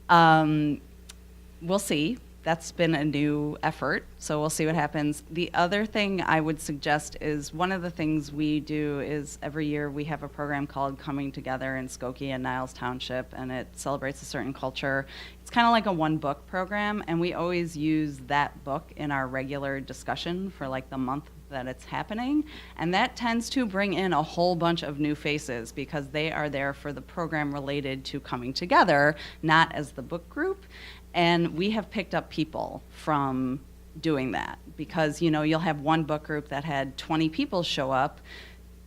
We'll see. that's been a new effort, so we'll see what happens. The other thing I would suggest is one of the things we do is every year we have a program called Coming Together in Skokie and Niles Township, and it celebrates a certain culture. It's kind of like a one book program, and we always use that book in our regular discussion for like the month that it's happening, and that tends to bring in a whole bunch of new faces because they are there for the program related to Coming Together, not as the book group. And we have picked up people from doing that because, you know, you'll have one book group that had 20 people show up,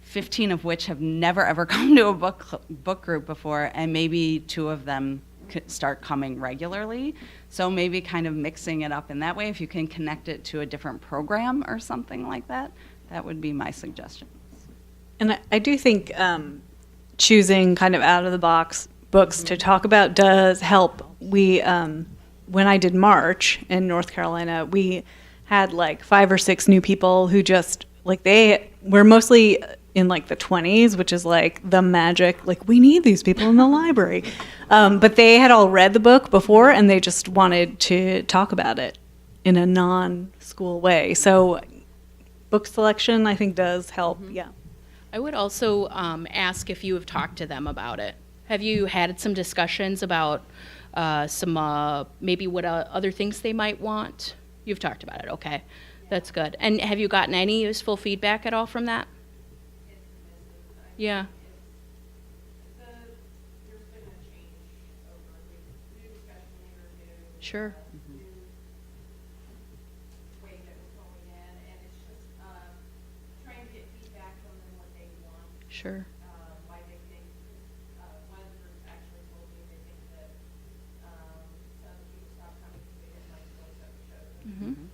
15 of which have never ever come to a book group before, and maybe 2 of them start coming regularly. So maybe kind of mixing it up in that way, if you can connect it to a different program or something like that, that would be my suggestion. And I do think choosing kind of out of the box books to talk about does help. We, when I did March in North Carolina, we had like 5 or 6 new people who just, like, they were mostly in like the 20s, which is like the magic, like, we need these people in the library. But they had all read the book before and they just wanted to talk about it in a non-school way. So book selection, I think, does help, yeah. I would also ask if you have talked to them about it. Have you had some discussions about some maybe what other things they might want? You've talked about it, okay. That's good. And have you gotten any useful feedback at all from that? Yeah. There's been a change over new discussion leader, Sure. new way that we're going in, and it's just trying to get feedback from them what they want, Sure. why they think. One of the groups actually told me they think that some people stopped coming because they didn't like those that were chosen.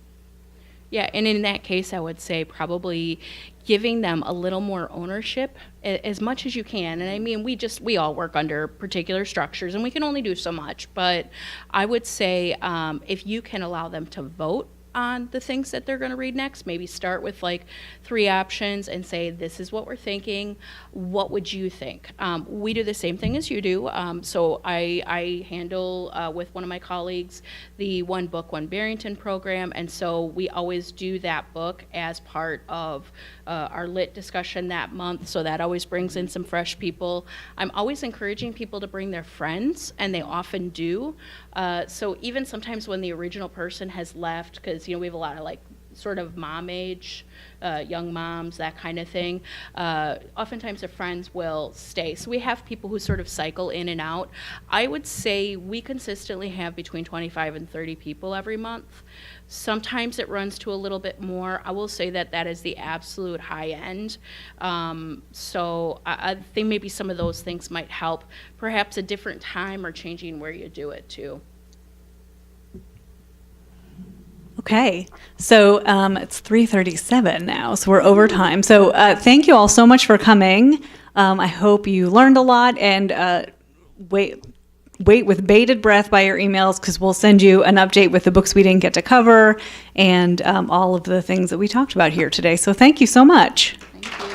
Yeah, and in that case, I would say probably giving them a little more ownership as much as you can. And I mean, we all work under particular structures and we can only do so much. But I would say if you can allow them to vote on the things that they're going to read next, maybe start with like 3 options and say, this is what we're thinking. What would you think? We do the same thing as you do. So I handle with one of my colleagues the One Book, One Barrington program. And so we always do that book as part of our lit discussion that month. So that always brings in some fresh people. I'm always encouraging people to bring their friends, and they often do. So even sometimes when the original person has left, because, you know, we have a lot of like sort of mom age, young moms, that kind of thing. Oftentimes the friends will stay. So we have people who sort of cycle in and out. I would say we consistently have between 25 and 30 people every month. Sometimes it runs to a little bit more. I will say that that is the absolute high end. So I think maybe some of those things might help. Perhaps a different time or changing where you do it too. Okay, so it's 3:37 now, so we're over time. So thank you all so much for coming. I hope you learned a lot, and wait with bated breath by your emails, because we'll send you an update with the books we didn't get to cover and all of the things that we talked about here today. So thank you so much. Thank you.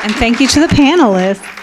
And thank you to the panelists.